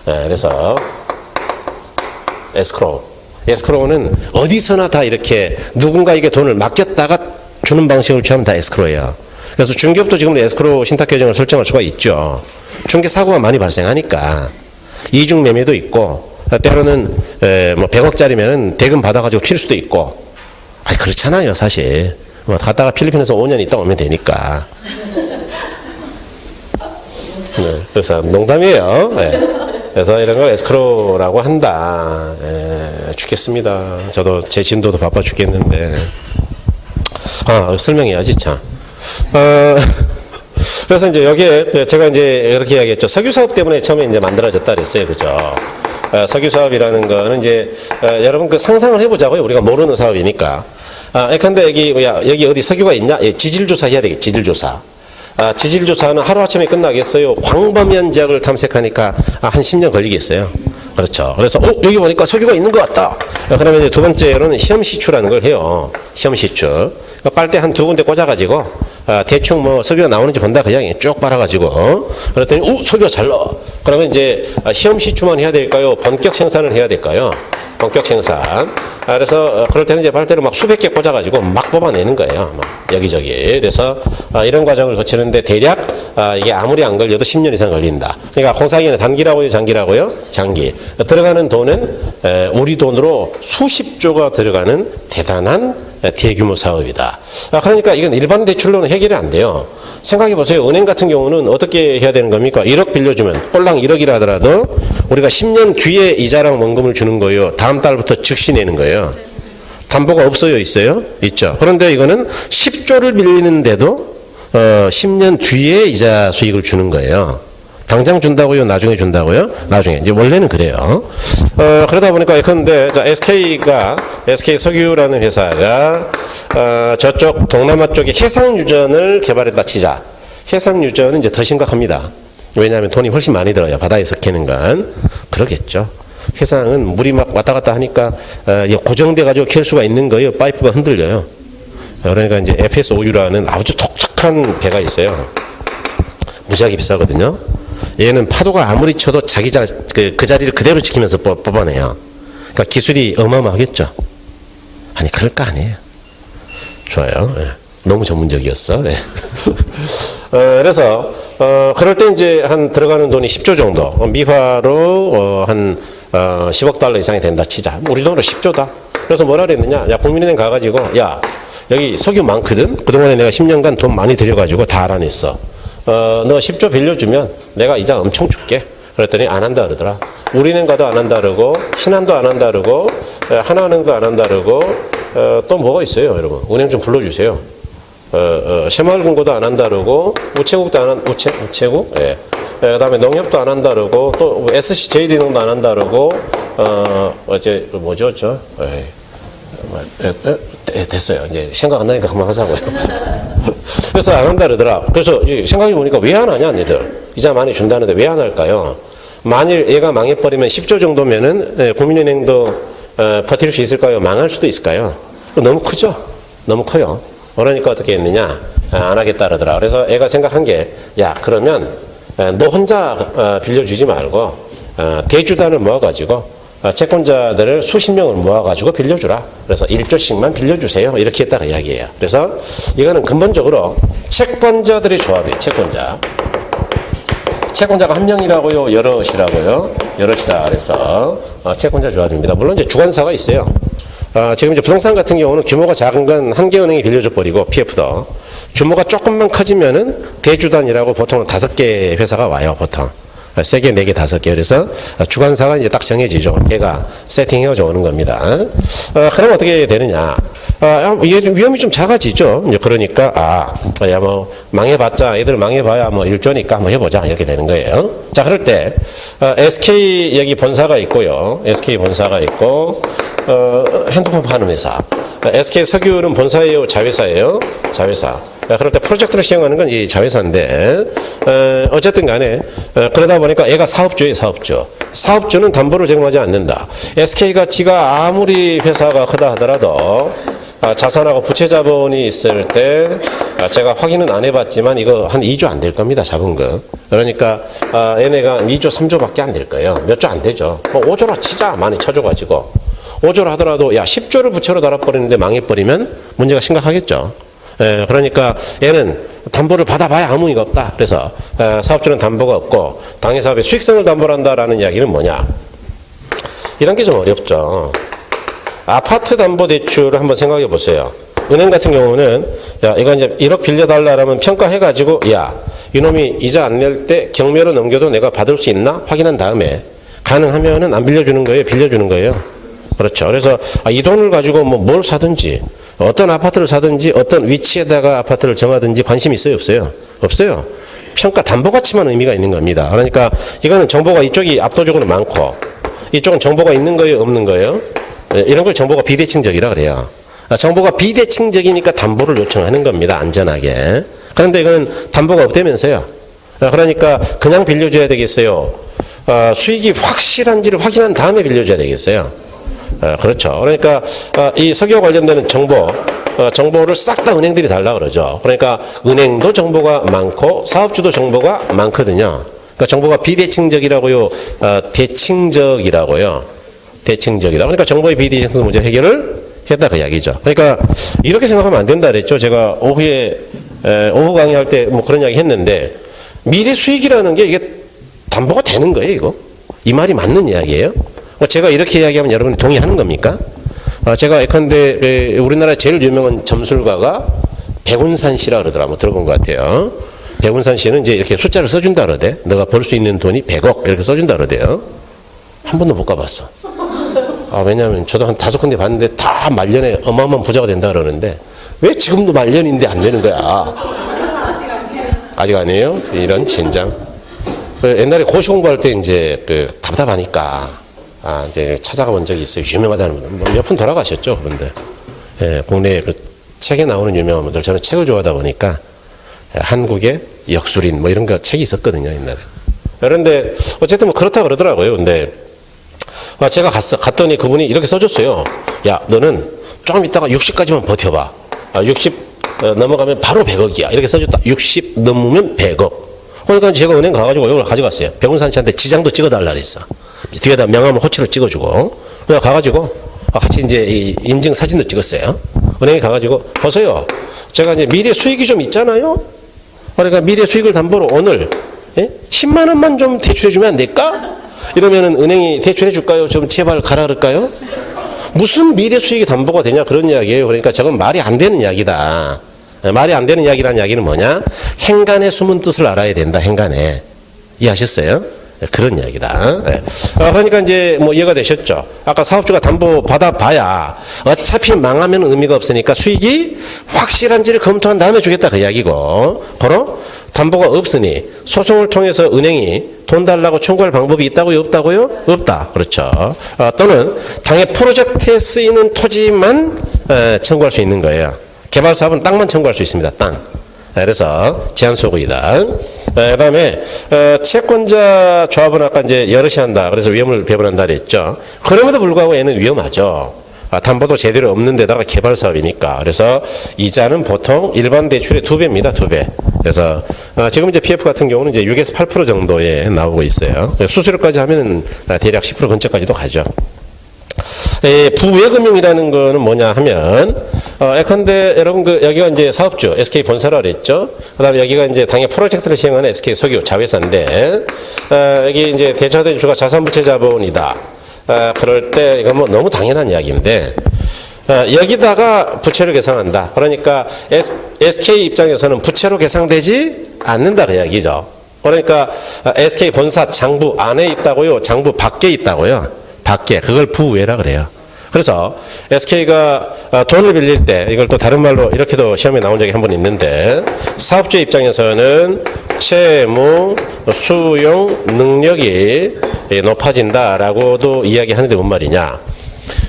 그래서 에스크로우는 어디서나 다 이렇게 누군가에게 돈을 맡겼다가 주는 방식을 취하면 다 에스크로예요. 그래서 중개업도 지금 에스크로 신탁 계정을 설정할 수가 있죠. 중개 사고가 많이 발생하니까 이중 매매도 있고 때로는 뭐 100억짜리면 대금 받아가지고 튈 수도 있고 그렇잖아요 사실. 뭐 갔다가 필리핀에서 5년 있다 오면 되니까. 네, 그래서 농담이에요. 네. 그래서 이런 걸 에스크로라고 한다. 죽겠습니다. 저도 제 진도도 바빠 죽겠는데. 설명해야지 참. 그래서 이제 여기에 제가 이제 이렇게 이야기했죠. 석유 사업 때문에 처음에 이제 만들어졌다 그랬어요. 그죠? 석유 사업이라는 거는 이제 여러분 그 상상을 해보자고요. 우리가 모르는 사업이니까. 예컨대 여기 어디 석유가 있냐? 지질조사 해야 되겠지. 지질조사. 지질조사는 하루아침에 끝나겠어요. 광범위한 지역을 탐색하니까 한 10년 걸리겠어요. 그렇죠. 그래서 여기 보니까 석유가 있는 것 같다. 그러면 이제 두 번째로는 시험시추라는 걸 해요. 시험시추. 빨대 한 2군데 꽂아가지고 대충 뭐 석유가 나오는지 본다 그냥 쭉 빨아가지고 그랬더니 석유가 잘 나와. 그러면 이제 시험시추만 해야 될까요? 본격 생산을 해야 될까요? 본격 생산. 그래서 그럴 때는 이제 빨대를 막 수백 개 꽂아가지고 막 뽑아내는 거예요. 막 여기저기. 그래서 이런 과정을 거치는데 대략 이게 아무리 안 걸려도 10년 이상 걸린다. 그러니까 공사기는 단기라고요, 장기라고요? 장기. 들어가는 돈은 우리 돈으로 수십조가 들어가는 대단한 대규모 사업이다. 그러니까 이건 일반 대출로는 해결이 안 돼요. 생각해 보세요. 은행 같은 경우는 어떻게 해야 되는 겁니까? 1억 빌려주면 꼴랑 1억이라 하더라도 우리가 10년 뒤에 이자랑 원금을 주는 거예요. 다음 달부터 즉시 내는 거예요. 담보가 없어요? 있어요? 있죠. 그런데 이거는 10조를 빌리는데도 10년 뒤에 이자 수익을 주는 거예요. 당장 준다고요? 나중에 준다고요? 나중에. 이제 원래는 그래요. 그러다 보니까 예컨대 SK 석유라는 회사가 저쪽 동남아 쪽에 해상유전을 개발했다 치자. 해상유전은 이제 더 심각합니다. 왜냐하면 돈이 훨씬 많이 들어요. 바다에서 캐는 건. 그러겠죠. 해상은 물이 막 왔다 갔다 하니까 고정돼 가지고 캘 수가 있는 거예요. 파이프가 흔들려요. 그러니까 이제 FSOU라는 아주 독특한 배가 있어요. 무지하게 비싸거든요. 얘는 파도가 아무리 쳐도 자기 그 자리를 그대로 지키면서 뽑아내요. 그러니까 기술이 어마어마하겠죠. 아니 그럴 거 아니에요. 좋아요. 네. 너무 전문적이었어. 네. 그래서 그럴 때 이제 한 들어가는 돈이 10조 정도. 미화로 한 10억 달러 이상이 된다 치자. 우리 돈으로 10조다. 그래서 뭐라 그랬느냐? 야 국민은행 가가지고 야 여기 석유 많거든. 그동안에 내가 10년간 돈 많이 들여가지고 다 알아냈어. 너 10조 빌려주면 내가 이자 엄청 줄게. 그랬더니 안 한다 그러더라. 우리은행 가도 안 한다 그러고 신한도 안 한다 그러고 하나은행도 안 한다 그러고 또 뭐가 있어요 여러분. 은행 좀 불러주세요. 새마을금고도 안 한다 그러고 우체국도 안 한다. 우체국? 예. 그다음에 농협도 안 한다 그러고 또 SC제일인행도 안 한다 그러고 어제 뭐죠, 됐어요. 이제 생각 안 나니까 그만 하자고요. 그래서 안 한다 그러더라. 그래서 생각해 보니까 왜 안 하냐, 얘들. 이자 많이 준다는데 왜 안 할까요? 만일 얘가 망해버리면 10조 정도면은 국민은행도 버틸 수 있을까요? 망할 수도 있을까요? 너무 크죠? 너무 커요. 그러니까 어떻게 했느냐? 안 하겠다 그러더라. 그래서 애가 생각한 게, 야, 그러면 너 혼자 빌려주지 말고 대주단을 모아가지고 채권자들을 수십 명을 모아가지고 빌려주라. 그래서 1조씩만 빌려주세요. 이렇게 했다가 이야기예요. 그래서 이거는 근본적으로 채권자들의 조합이에요. 채권자가 한 명이라고요? 여럿이라고요? 여럿이다. 그래서 채권자 조합입니다. 물론 이제 주관사가 있어요. 지금 이제 부동산 같은 경우는 규모가 작은 건 한 개 은행이 빌려줘 버리고 PF도 규모가 조금만 커지면은 대주단이라고 보통은 5개 회사가 와요. 보통 3개, 4개, 5개. 그래서 주관사가 이제 딱 정해지죠. 걔가 세팅해서 오는 겁니다. 그럼 어떻게 되느냐? 위험이 좀 작아지죠. 이제 그러니까 야 뭐 망해봤자 애들 망해봐야 뭐 1조니까 한번 해보자 이렇게 되는 거예요. 자, 그럴 때 SK 여기 본사가 있고요. SK 본사가 있고 핸드폰 파는 회사. SK 석유는 본사예요, 자회사예요? 자회사. 그럴 때 프로젝트를 시행하는 건 이 자회사인데 어쨌든 간에 그러다 보니까 얘가 사업주예요, 사업주. 사업주는 담보를 제공하지 않는다. SK가 지가 아무리 회사가 크다 하더라도 자산하고 부채 자본이 있을 때 제가 확인은 안 해봤지만 이거 한 2조 안 될 겁니다. 잡은 거. 그러니까 얘네가 2조, 3조밖에 안 될 거예요. 몇 조 안 되죠. 뭐 5조라 치자. 많이 쳐줘가지고. 5조를 하더라도 야 10조를 부채로 달아버리는데 망해버리면 문제가 심각하겠죠. 그러니까 얘는 담보를 받아봐야 아무 의미가 없다. 그래서 사업주는 담보가 없고 당해 사업의 수익성을 담보로 한다라는 이야기는 뭐냐. 이런 게 좀 어렵죠. 아파트 담보 대출을 한번 생각해 보세요. 은행 같은 경우는 야 이거 이제 1억 빌려달라면 평가해가지고 야 이놈이 이자 안 낼 때 경매로 넘겨도 내가 받을 수 있나 확인한 다음에 가능하면은 안 빌려주는 거예요, 빌려주는 거예요. 그렇죠. 그래서 이 돈을 가지고 뭐 뭘 사든지 어떤 아파트를 사든지 어떤 위치에다가 아파트를 정하든지 관심 있어요, 없어요? 없어요. 평가 담보 가치만 의미가 있는 겁니다. 그러니까 이거는 정보가 이쪽이 압도적으로 많고 이쪽은 정보가 있는 거예요, 없는 거예요? 이런 걸 정보가 비대칭적이라 그래요. 정보가 비대칭적이니까 담보를 요청하는 겁니다. 안전하게. 그런데 이거는 담보가 없다면서요. 그러니까 그냥 빌려줘야 되겠어요. 수익이 확실한지를 확인한 다음에 빌려줘야 되겠어요. 그렇죠. 그러니까 이 석유와 관련되는 정보를 싹 다 은행들이 달라 그러죠. 그러니까 은행도 정보가 많고 사업주도 정보가 많거든요. 그러니까 정보가 비대칭적이라고요, 대칭적이라고요. 대칭적이다. 그러니까 정보의 비대칭성 문제 해결을 했다 그 이야기죠. 그러니까 이렇게 생각하면 안 된다 그랬죠. 제가 오후 강의할 때 뭐 그런 이야기 했는데 미래 수익이라는 게 이게 담보가 되는 거예요, 이거? 이 말이 맞는 이야기예요? 제가 이렇게 이야기하면 여러분이 동의하는 겁니까? 제가 예컨대 우리나라 제일 유명한 점술가가 백운산 씨라 그러더라. 뭐 들어본 것 같아요. 백운산 씨는 이제 이렇게 숫자를 써준다 그러대. 너가 벌 수 있는 돈이 100억 이렇게 써준다 그러대요. 한 번도 못 가봤어. 왜냐하면 저도 한 5군데 봤는데 다 말년에 어마어마한 부자가 된다 그러는데 왜 지금도 말년인데 안 되는 거야? 아직 아니에요? 이런 젠장. 옛날에 고시 공부할 때 이제 답답하니까 이제 찾아가 본 적이 있어요. 유명하다는 분. 몇 분 돌아가셨죠, 그분들. 예, 국내 책에 나오는 유명한 분들. 저는 책을 좋아하다 보니까 한국의 역술인 뭐 이런 거 책이 있었거든요, 옛날에. 그런데 어쨌든 뭐 그렇다 그러더라고요. 근데 제가 갔더니 그분이 이렇게 써줬어요. 야, 너는 조금 있다가 60까지만 버텨봐. 60 넘어가면 바로 100억이야. 이렇게 써줬다. 60 넘으면 100억. 그러니까 제가 은행 가가지고 이걸 가져갔어요. 백운산 씨한테 지장도 찍어달라 그랬어. 뒤에다 명함을 호치를 찍어주고. 그래서 가가지고 같이 이제 인증 사진도 찍었어요. 은행에 가가지고 보세요. 제가 이제 미래 수익이 좀 있잖아요. 그러니까 미래 수익을 담보로 오늘 10만 원만 좀 대출해주면 안 될까? 이러면은 은행이 대출해 줄까요? 좀 제발 가라 그럴까요? 무슨 미래 수익이 담보가 되냐 그런 이야기예요. 그러니까 저건 말이 안 되는 이야기다. 말이 안 되는 이야기라는 이야기는 뭐냐? 행간의 숨은 뜻을 알아야 된다. 행간에. 이해하셨어요? 그런 이야기다. 그러니까 이제 뭐 이해가 되셨죠? 아까 사업주가 담보 받아봐야 어차피 망하면 의미가 없으니까 수익이 확실한지를 검토한 다음에 주겠다 그 이야기고 바로 담보가 없으니 소송을 통해서 은행이 돈 달라고 청구할 방법이 있다고요? 없다고요? 없다. 그렇죠. 또는 당의 프로젝트에 쓰이는 토지만 청구할 수 있는 거예요. 개발 사업은 땅만 청구할 수 있습니다. 땅. 그래서 제한소구이다. 그다음에 채권자 조합은 아까 이제 여럿이 한다. 그래서 위험을 배분한다 그랬죠. 그럼에도 불구하고 얘는 위험하죠. 담보도 제대로 없는 데다가 개발 사업이니까. 그래서 이자는 보통 일반 대출의 2배입니다. 2배. 그래서 지금 이제 PF 같은 경우는 이제 6에서 8% 정도에 나오고 있어요. 수수료까지 하면은 대략 10% 근처까지도 가죠. 부외금융이라는 거는 뭐냐 하면 예컨대 여러분 여기가 이제 사업주 SK 본사라 그랬죠. 그다음에 여기가 이제 당의 프로젝트를 시행하는 SK 석유 자회사인데 여기 이제 대차대주가 자산부채 자본이다. 그럴 때 이건 뭐 너무 당연한 이야기인데 여기다가 부채를 계상한다. 그러니까 SK 입장에서는 부채로 계상되지 않는다 그 이야기죠. 그러니까 SK 본사 장부 안에 있다고요? 장부 밖에 있다고요? 밖에. 그걸 부외라 그래요. 그래서 SK가 돈을 빌릴 때 이걸 또 다른 말로 이렇게도 시험에 나온 적이 한 번 있는데 사업주의 입장에서는 채무, 수용, 능력이 높아진다라고도 이야기하는데 뭔 말이냐.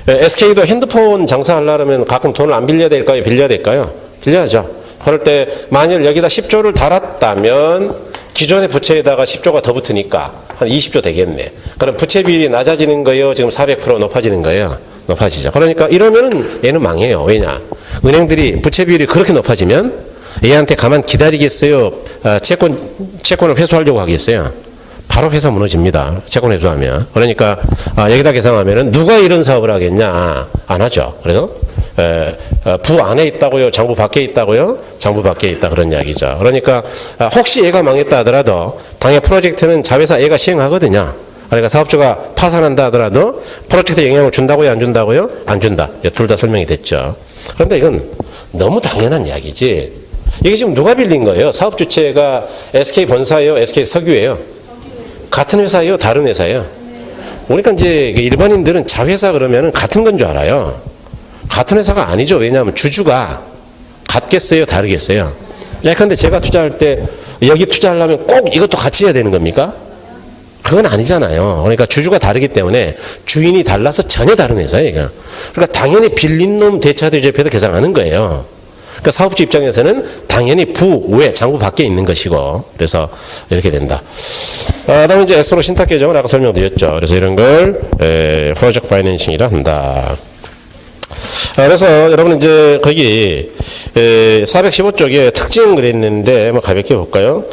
SK도 핸드폰 장사하려면 가끔 돈을 안 빌려야 될까요? 빌려야 될까요? 빌려야죠. 그럴 때 만일 여기다 10조를 달았다면 기존의 부채에다가 10조가 더 붙으니까 한 20조 되겠네. 그럼 부채 비율이 낮아지는 거예요? 지금 400% 높아지는 거예요? 높아지죠. 그러니까 이러면은 얘는 망해요. 왜냐? 은행들이 부채 비율이 그렇게 높아지면 얘한테 가만 기다리겠어요? 채권을 회수하려고 하겠어요? 바로 회사 무너집니다. 채권 회수하면. 그러니까 여기다 계산하면은 누가 이런 사업을 하겠냐? 안 하죠. 그래서 부 안에 있다고요? 장부 밖에 있다고요? 장부 밖에 있다 그런 이야기죠. 그러니까 혹시 얘가 망했다 하더라도 당의 프로젝트는 자회사 얘가 시행하거든요. 그러니까 사업주가 파산한다 하더라도 프로젝트에 영향을 준다고요? 안 준다고요? 안 준다. 둘 다 설명이 됐죠. 그런데 이건 너무 당연한 이야기지. 이게 지금 누가 빌린 거예요? 사업 주체가 SK 본사예요? SK 석유예요? 같은 회사예요? 다른 회사예요? 그러니까 이제 일반인들은 자회사 그러면 같은 건 줄 알아요. 같은 회사가 아니죠. 왜냐하면 주주가 같겠어요? 다르겠어요? 예컨대 제가 투자할 때 여기 투자하려면 꼭 이것도 같이 해야 되는 겁니까? 그건 아니잖아요. 그러니까 주주가 다르기 때문에 주인이 달라서 전혀 다른 회사예요. 그러니까 당연히 빌린 놈 대차대주협회도 계산하는 거예요. 그러니까 사업주 입장에서는 당연히 부외 장부 밖에 있는 것이고 그래서 이렇게 된다. 다음에 이제 에스크로 신탁 계정을 아까 설명드렸죠. 그래서 이런 걸 프로젝트 파이낸싱이라 한다. 그래서 여러분 이제 거기 415쪽에 특징 그랬는데 한번 가볍게 볼까요?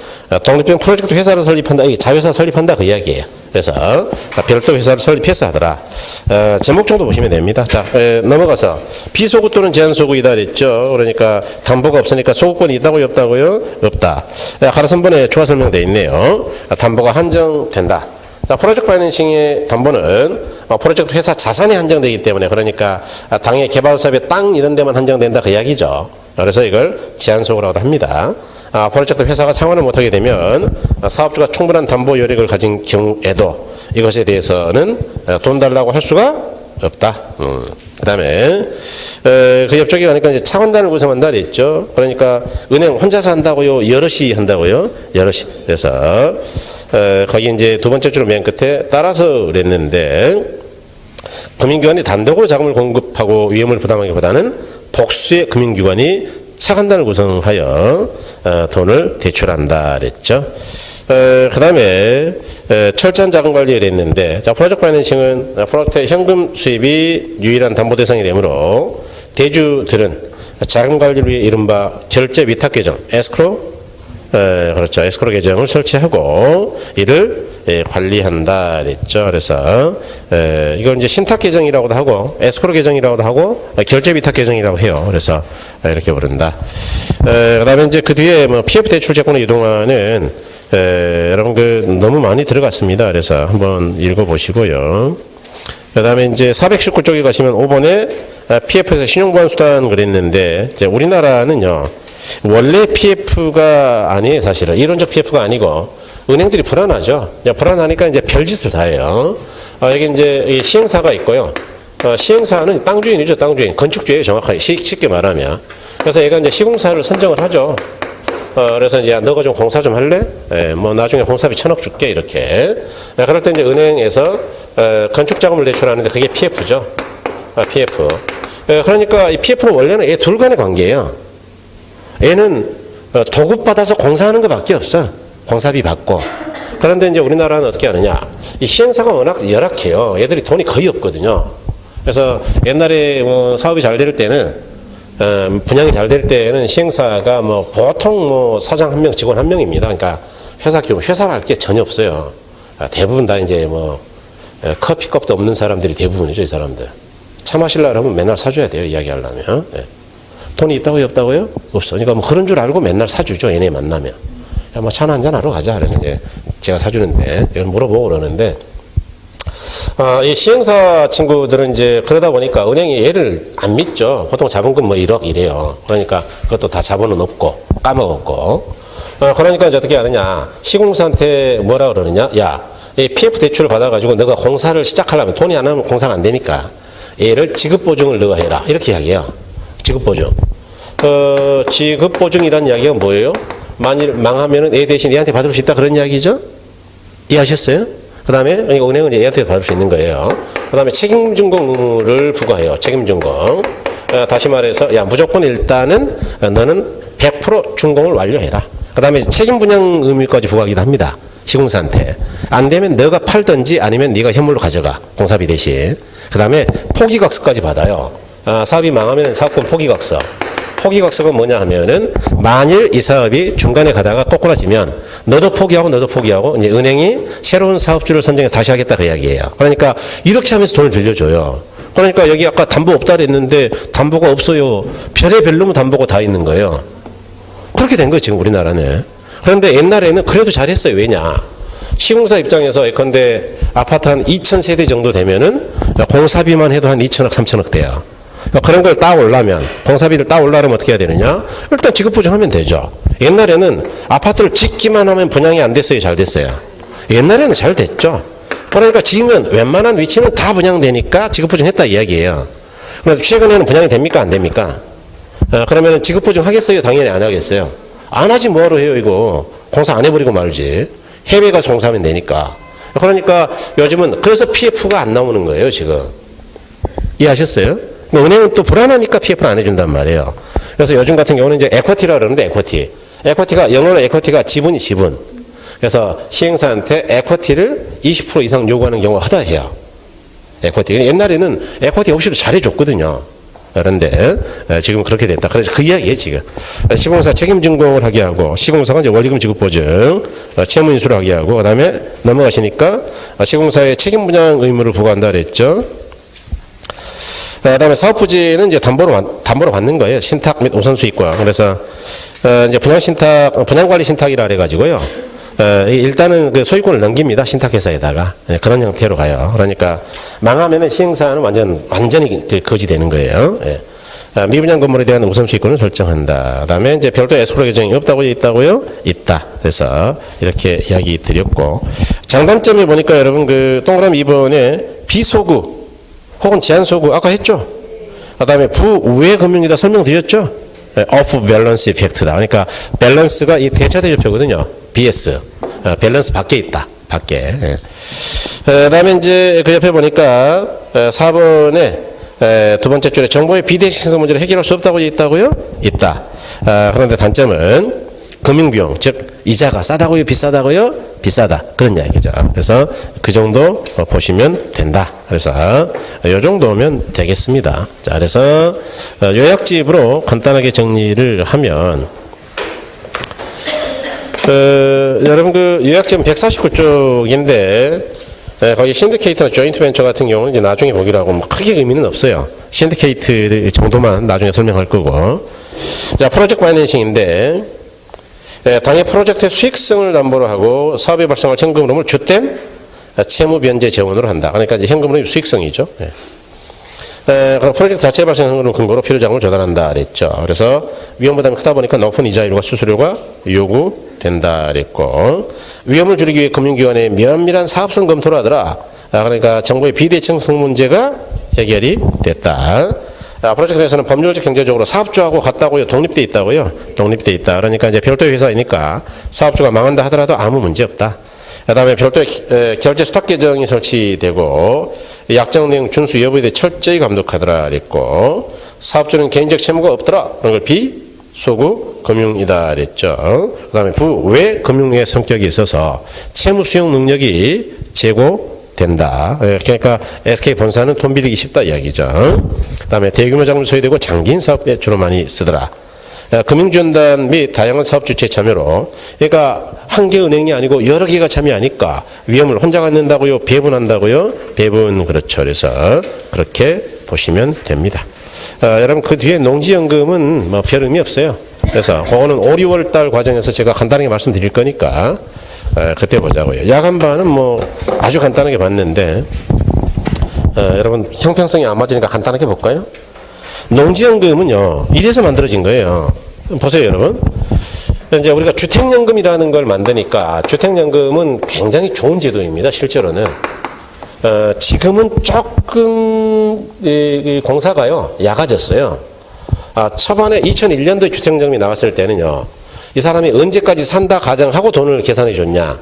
독립형 프로젝트 회사를 설립한다. 자회사 설립한다 그 이야기예요. 그래서 별도 회사를 설립해서 하더라. 제목 정도 보시면 됩니다. 자, 넘어가서 비소구 또는 제한소구이다 그랬죠. 그러니까 담보가 없으니까 소구권이 있다고요? 없다고요? 없다. 가로 3번에 추가 설명되어 있네요. 담보가 한정된다. 자, 프로젝트 파이낸싱의 담보는 프로젝트 회사 자산에 한정되기 때문에 그러니까 당의 개발 사업의 땅 이런 데만 한정된다 그 이야기죠. 그래서 이걸 제한소구라고 합니다. 프로젝트 회사가 상환을 못하게 되면 사업주가 충분한 담보 여력을 가진 경우에도 이것에 대해서는 돈 달라고 할 수가 없다. 그 다음에 그 옆쪽에 가니까 이제 차관단을 구성한다 그랬죠. 그러니까 은행 혼자서 한다고요? 여럿이 한다고요? 여럿이. 그래서 거기 이제 두 번째 줄 맨 끝에 따라서 그랬는데 금융기관이 단독으로 자금을 공급하고 위험을 부담하기보다는 복수의 금융기관이 차관단을 구성하여 돈을 대출한다 그랬죠. 그 다음에 철저한 자금관리를 했는데 자, 프로젝트 파이낸싱은 프로젝트의 현금 수입이 유일한 담보 대상이 되므로 대주들은 자금관리를 위해 이른바 결제 위탁 계정 에스크로 그렇죠. 에스크로 계정을 설치하고 이를 관리한다 그랬죠. 그래서 이걸 이제 신탁 계정이라고도 하고 에스크로 계정이라고도 하고 결제 위탁 계정이라고 해요. 그래서 이렇게 부른다. 그다음에 이제 그 뒤에 뭐 PF 대출 채권을 이동하는 여러분 그 너무 많이 들어갔습니다. 그래서 한번 읽어보시고요. 그다음에 이제 419쪽에 가시면 5번에 PF에서 신용보완 수단 그랬는데 이제 우리나라는요. 원래 PF가 아니에요, 사실은. 이론적 PF가 아니고, 은행들이 불안하죠. 불안하니까 이제 별짓을 다 해요. 여기 이제 시행사가 있고요. 시행사는 땅주인이죠, 땅주인. 건축주예요, 정확하게. 쉽게 말하면. 그래서 얘가 이제 시공사를 선정을 하죠. 그래서 이제 너가 좀 공사 좀 할래? 뭐 나중에 공사비 1,000억 줄게 이렇게. 그럴 때 이제 은행에서 건축 자금을 대출하는데 그게 PF죠. PF. 그러니까 이 PF는 원래는 얘 둘 간의 관계예요. 얘는 도급 받아서 공사하는 것밖에 없어. 공사비 받고. 그런데 이제 우리나라는 어떻게 하느냐? 이 시행사가 워낙 열악해요. 얘들이 돈이 거의 없거든요. 그래서 옛날에 뭐 사업이 잘 될 때는 분양이 잘 될 때는 시행사가 뭐 보통 뭐 사장 1명, 직원 1명입니다. 그러니까 회사를 할 게 전혀 없어요. 대부분 다 이제 뭐 커피값도 없는 사람들이 대부분이죠, 이 사람들. 차 마시려고 하면 맨날 사줘야 돼요, 이야기하려면. 돈이 있다고요, 없다고요? 없어. 그러니까 뭐 그런 줄 알고 맨날 사주죠, 얘네 만나면. 야, 뭐 차나 한잔 하러 가자. 그래서 이제 제가 사주는데, 이걸 물어보고 그러는데, 이 시행사 친구들은 이제 그러다 보니까 은행이 얘를 안 믿죠. 보통 자본금 뭐 1억 이래요. 그러니까 그것도 다 자본은 없고, 까먹었고. 그러니까 이제 어떻게 하느냐. 시공사한테 뭐라 그러느냐. 야, 이 PF 대출을 받아가지고 너가 공사를 시작하려면 돈이 안 나면 공사가 안 되니까 얘를 지급보증을 너가 해라. 이렇게 이야기해요. 지급보증. 지급보증이라는 이야기가 뭐예요? 만일 망하면은 얘 대신 얘한테 받을 수 있다 그런 이야기죠? 이해하셨어요? 그 다음에 은행은 얘한테 받을 수 있는 거예요. 그 다음에 책임증공 의무를 부과해요. 책임증공. 다시 말해서 야 무조건 일단은 너는 100% 준공을 완료해라. 그 다음에 책임분양 의무까지 부과하기도 합니다. 시공사한테. 안 되면 너가 팔든지 아니면 네가 현물로 가져가. 공사비 대신. 그 다음에 포기각서까지 받아요. 사업이 망하면 사업권 포기각서. 포기각서가 뭐냐 하면은 만일 이 사업이 중간에 가다가 꼬꾸라지면 너도 포기하고 이제 은행이 새로운 사업주를 선정해서 다시 하겠다 그 이야기예요. 그러니까 이렇게 하면서 돈을 빌려줘요. 그러니까 여기 아까 담보 없다 그랬는데 담보가 없어요. 별의별 놈의 담보가 다 있는 거예요. 그렇게 된 거예요 지금 우리나라는. 그런데 옛날에는 그래도 잘했어요. 왜냐? 시공사 입장에서 예컨대 아파트 한 2,000세대 정도 되면은 공사비만 해도 한 2천억, 3천억 돼요. 그런 걸 따오려면 공사비를 따오려면 어떻게 해야 되느냐? 일단 지급보증하면 되죠. 옛날에는 아파트를 짓기만 하면 분양이 안 됐어요, 잘 됐어요? 옛날에는 잘 됐죠. 그러니까 지금은 웬만한 위치는 다 분양되니까 지급보증했다 이야기예요. 그런데 최근에는 분양이 됩니까, 안 됩니까? 그러면 지급보증 하겠어요? 당연히 안 하겠어요. 안 하지 뭐하러 해요, 이거. 공사 안 해버리고 말지. 해외 가서 공사하면 되니까. 그러니까 요즘은 그래서 PF가 안 나오는 거예요, 지금. 이해하셨어요? 은행은 또 불안하니까 PF를 안 해준단 말이에요. 그래서 요즘 같은 경우는 이제 에쿼티라 그러는데 에쿼티. 에쿼티가, 영어로 에쿼티가 지분이 지분. 그래서 시행사한테 에쿼티를 20% 이상 요구하는 경우가 허다해요. 에쿼티. 옛날에는 에쿼티 없이도 잘해줬거든요. 그런데 지금 그렇게 됐다. 그래서 그 이야기예요, 지금. 시공사 책임증공을 하게 하고, 시공사가 이제 원리금 지급보증, 채무인수를 하게 하고, 그 다음에 넘어가시니까 시공사의 책임분양 의무를 부과한다 그랬죠. 그 다음에 사업부지는 이제 담보로 받는 거예요. 신탁 및 우선수익과. 그래서, 이제 분양관리신탁이라 그래가지고요. 일단은 그 소유권을 넘깁니다. 신탁회사에다가. 그런 형태로 가요. 그러니까 망하면은 시행사는 완전히 거지되는 거예요. 미분양 건물에 대한 우선수익권을 설정한다. 그 다음에 이제 별도 에스크로 계정이 없다고 있다고요? 있다. 그래서 이렇게 이야기 드렸고. 장단점이 보니까 여러분 그 동그라미 2번에 비소구 혹은 제한소구 아까 했죠. 그 다음에 부우회 금융이다 설명드렸죠. off balance effect다. 그러니까 밸런스가 이 대차대조표거든요. BS. 밸런스 밖에 있다. 밖에. 그 다음에 이제 그 옆에 보니까 4번에 두 번째 줄에 정보의 비대칭성 문제를 해결할 수 없다고 있다고요? 있다. 그런데 단점은 금융비용, 즉 이자가 싸다고요? 비싸다고요? 비싸다. 그런 이야기죠. 그래서 그 정도 보시면 된다. 그래서 이 정도면 되겠습니다. 자, 그래서 요약집으로 간단하게 정리를 하면 여러분 그 요약집은 149쪽인데 거기 신디케이트나 조인트 벤처 같은 경우는 이제 나중에 보기로 하고 뭐 크게 의미는 없어요. 신디케이트 정도만 나중에 설명할 거고. 자, 프로젝트 파이낸싱인데 당해 프로젝트의 수익성을 담보로 하고 사업에 발생할 현금 흐름을 주된 채무 변제 재원으로 한다. 그러니까 이제 현금 흐름이 수익성이죠. 그럼 프로젝트 자체에 발생한 현금 흐름 근거로 필요자금을 조달한다 그랬죠. 그래서 위험 부담이 크다 보니까 높은 이자율과 수수료가 요구된다 그랬고, 위험을 줄이기 위해 금융기관의 면밀한 사업성 검토를 하더라. 그러니까 정부의 비대칭성 문제가 해결이 됐다. 프로젝트에서는 법률적 경제적으로 사업주하고 같다고요. 독립돼 있다고요. 독립돼 있다. 그러니까 이제 별도의 회사이니까 사업주가 망한다 하더라도 아무 문제 없다. 그다음에 별도의 결제 수탁 계정이 설치되고 약정 내용 준수 여부에 대해 철저히 감독하더라 그랬고 사업주는 개인적 채무가 없더라. 그런 걸 비소구 금융이다 그랬죠. 그다음에 부외 금융의 성격이 있어서 채무 수용 능력이 제고된다. 그러니까 SK 본사는 돈 빌리기 쉽다 이야기죠. 그다음에 대규모 자금을 소유되고 장기인 사업에 주로 많이 쓰더라. 금융지원단 및 다양한 사업 주체 참여로 그러니까 한 개 은행이 아니고 여러 개가 참여하니까 위험을 혼자 갖는다고요? 배분한다고요? 배분 그렇죠. 그래서 그렇게 보시면 됩니다. 여러분 그 뒤에 농지연금은 뭐 별 의미 없어요. 그래서 그거는 5, 6월 달 과정에서 제가 간단하게 말씀드릴 거니까 그때 보자고요. 야간반은 뭐 아주 간단하게 봤는데 여러분 형평성이 안 맞으니까 간단하게 볼까요? 농지연금은요 이래서 만들어진 거예요. 보세요 여러분. 이제 우리가 주택연금이라는 걸 만드니까 주택연금은 굉장히 좋은 제도입니다. 실제로는 지금은 조금 이 공사가요 약아졌어요. 초반에 2001년도에 주택연금이 나왔을 때는요 이 사람이 언제까지 산다 가정하고 돈을 계산해 줬냐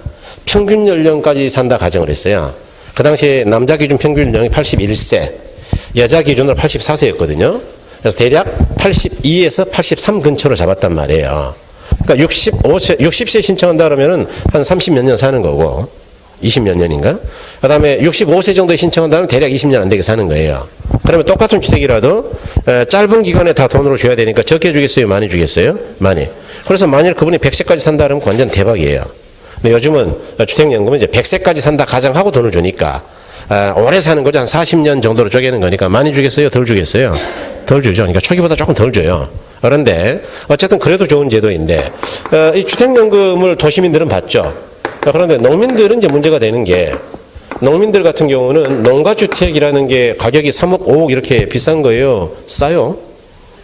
평균 연령까지 산다 가정을 했어요. 그 당시에 남자 기준 평균 연령이 81세 여자 기준으로 84세였거든요. 그래서 대략 82에서 83 근처로 잡았단 말이에요. 그러니까 60세 신청한다 그러면은 한 30몇 년 사는 거고 20몇 년인가? 그 다음에 65세 정도에 신청한다면 대략 20년 안 되게 사는 거예요. 그러면 똑같은 주택이라도 짧은 기간에 다 돈으로 줘야 되니까 적게 주겠어요? 많이 주겠어요? 많이. 그래서 만일 그분이 100세까지 산다 그러면 완전 대박이에요. 근데 요즘은 주택연금은 이제 100세까지 산다 가정하고 돈을 주니까 오래 사는 거죠. 한 40년 정도로 쪼개는 거니까 많이 주겠어요? 덜 주겠어요? 덜 주죠. 그러니까 초기보다 조금 덜 줘요. 그런데 어쨌든 그래도 좋은 제도인데 이 주택연금을 도시민들은 받죠. 그런데 농민들은 이제 문제가 되는 게 농민들 같은 경우는 농가주택이라는 게 가격이 3억, 5억 이렇게 비싼 거예요. 싸요.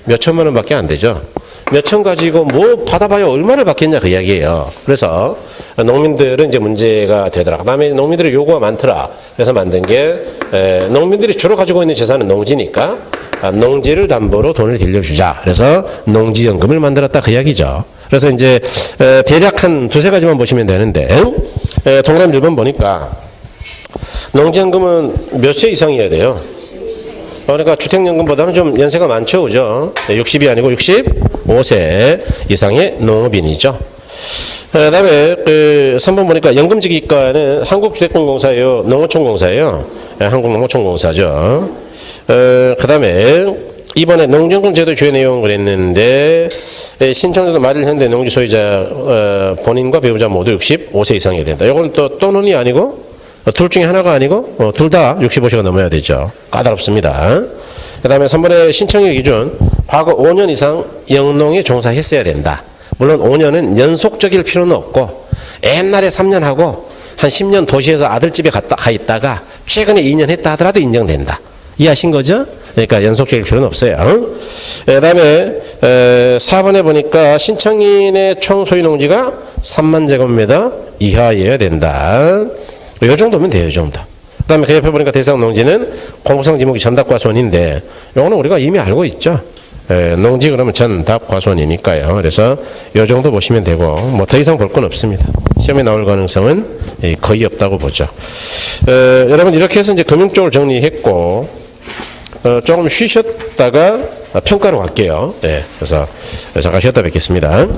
몇 천만 원밖에 안 되죠. 몇 천 가지고 뭐 받아봐야 얼마를 받겠냐 그 이야기예요. 그래서 농민들은 이제 문제가 되더라. 그다음에 농민들의 요구가 많더라. 그래서 만든 게 농민들이 주로 가지고 있는 재산은 농지니까 농지를 담보로 돈을 빌려주자. 그래서 농지연금을 만들었다 그 이야기죠. 그래서 이제 대략 한 두세 가지만 보시면 되는데 동그라미 1번 보니까 농지연금은 몇 세 이상이어야 돼요? 그러니까 주택연금보다는 좀 연세가 많죠, 그죠? 60이 아니고 65세 이상의 농업인이죠. 그 다음에 3번 보니까 연금지기과는 한국주택공사예요, 농어촌공사예요. 한국농어촌공사죠. 그 다음에 이번에 농지연금 제도 주요 내용 그랬는데 신청자도 말일 현대 농지 소유자 본인과 배우자 모두 65세 이상이어야 된다. 이건 또는이 아니고 둘 중에 하나가 아니고 둘 다 65세가 넘어야 되죠. 까다롭습니다. 그 다음에 3번의 신청일 기준 과거 5년 이상 영농에 종사했어야 된다. 물론 5년은 연속적일 필요는 없고 옛날에 3년 하고 한 10년 도시에서 아들집에 가 있다가 최근에 2년 했다 하더라도 인정된다. 이해하신 거죠? 그러니까 연속적일 필요는 없어요. 그 다음에 4번에 보니까 신청인의 총 소유 농지가 3만 제곱미터 이하여야 된다. 이 정도면 돼요, 이 정도. 그 다음에 그 옆에 보니까 대상 농지는 공무상 지목이 전답과수원인데 요거는 우리가 이미 알고 있죠. 농지 그러면 전답과수원이니까요. 그래서 이 정도 보시면 되고 뭐 더 이상 볼 건 없습니다. 시험에 나올 가능성은 거의 없다고 보죠. 여러분 이렇게 해서 이제 금융 쪽을 정리했고 조금 쉬셨다가 평가로 갈게요. 그래서 잠깐 쉬었다 뵙겠습니다.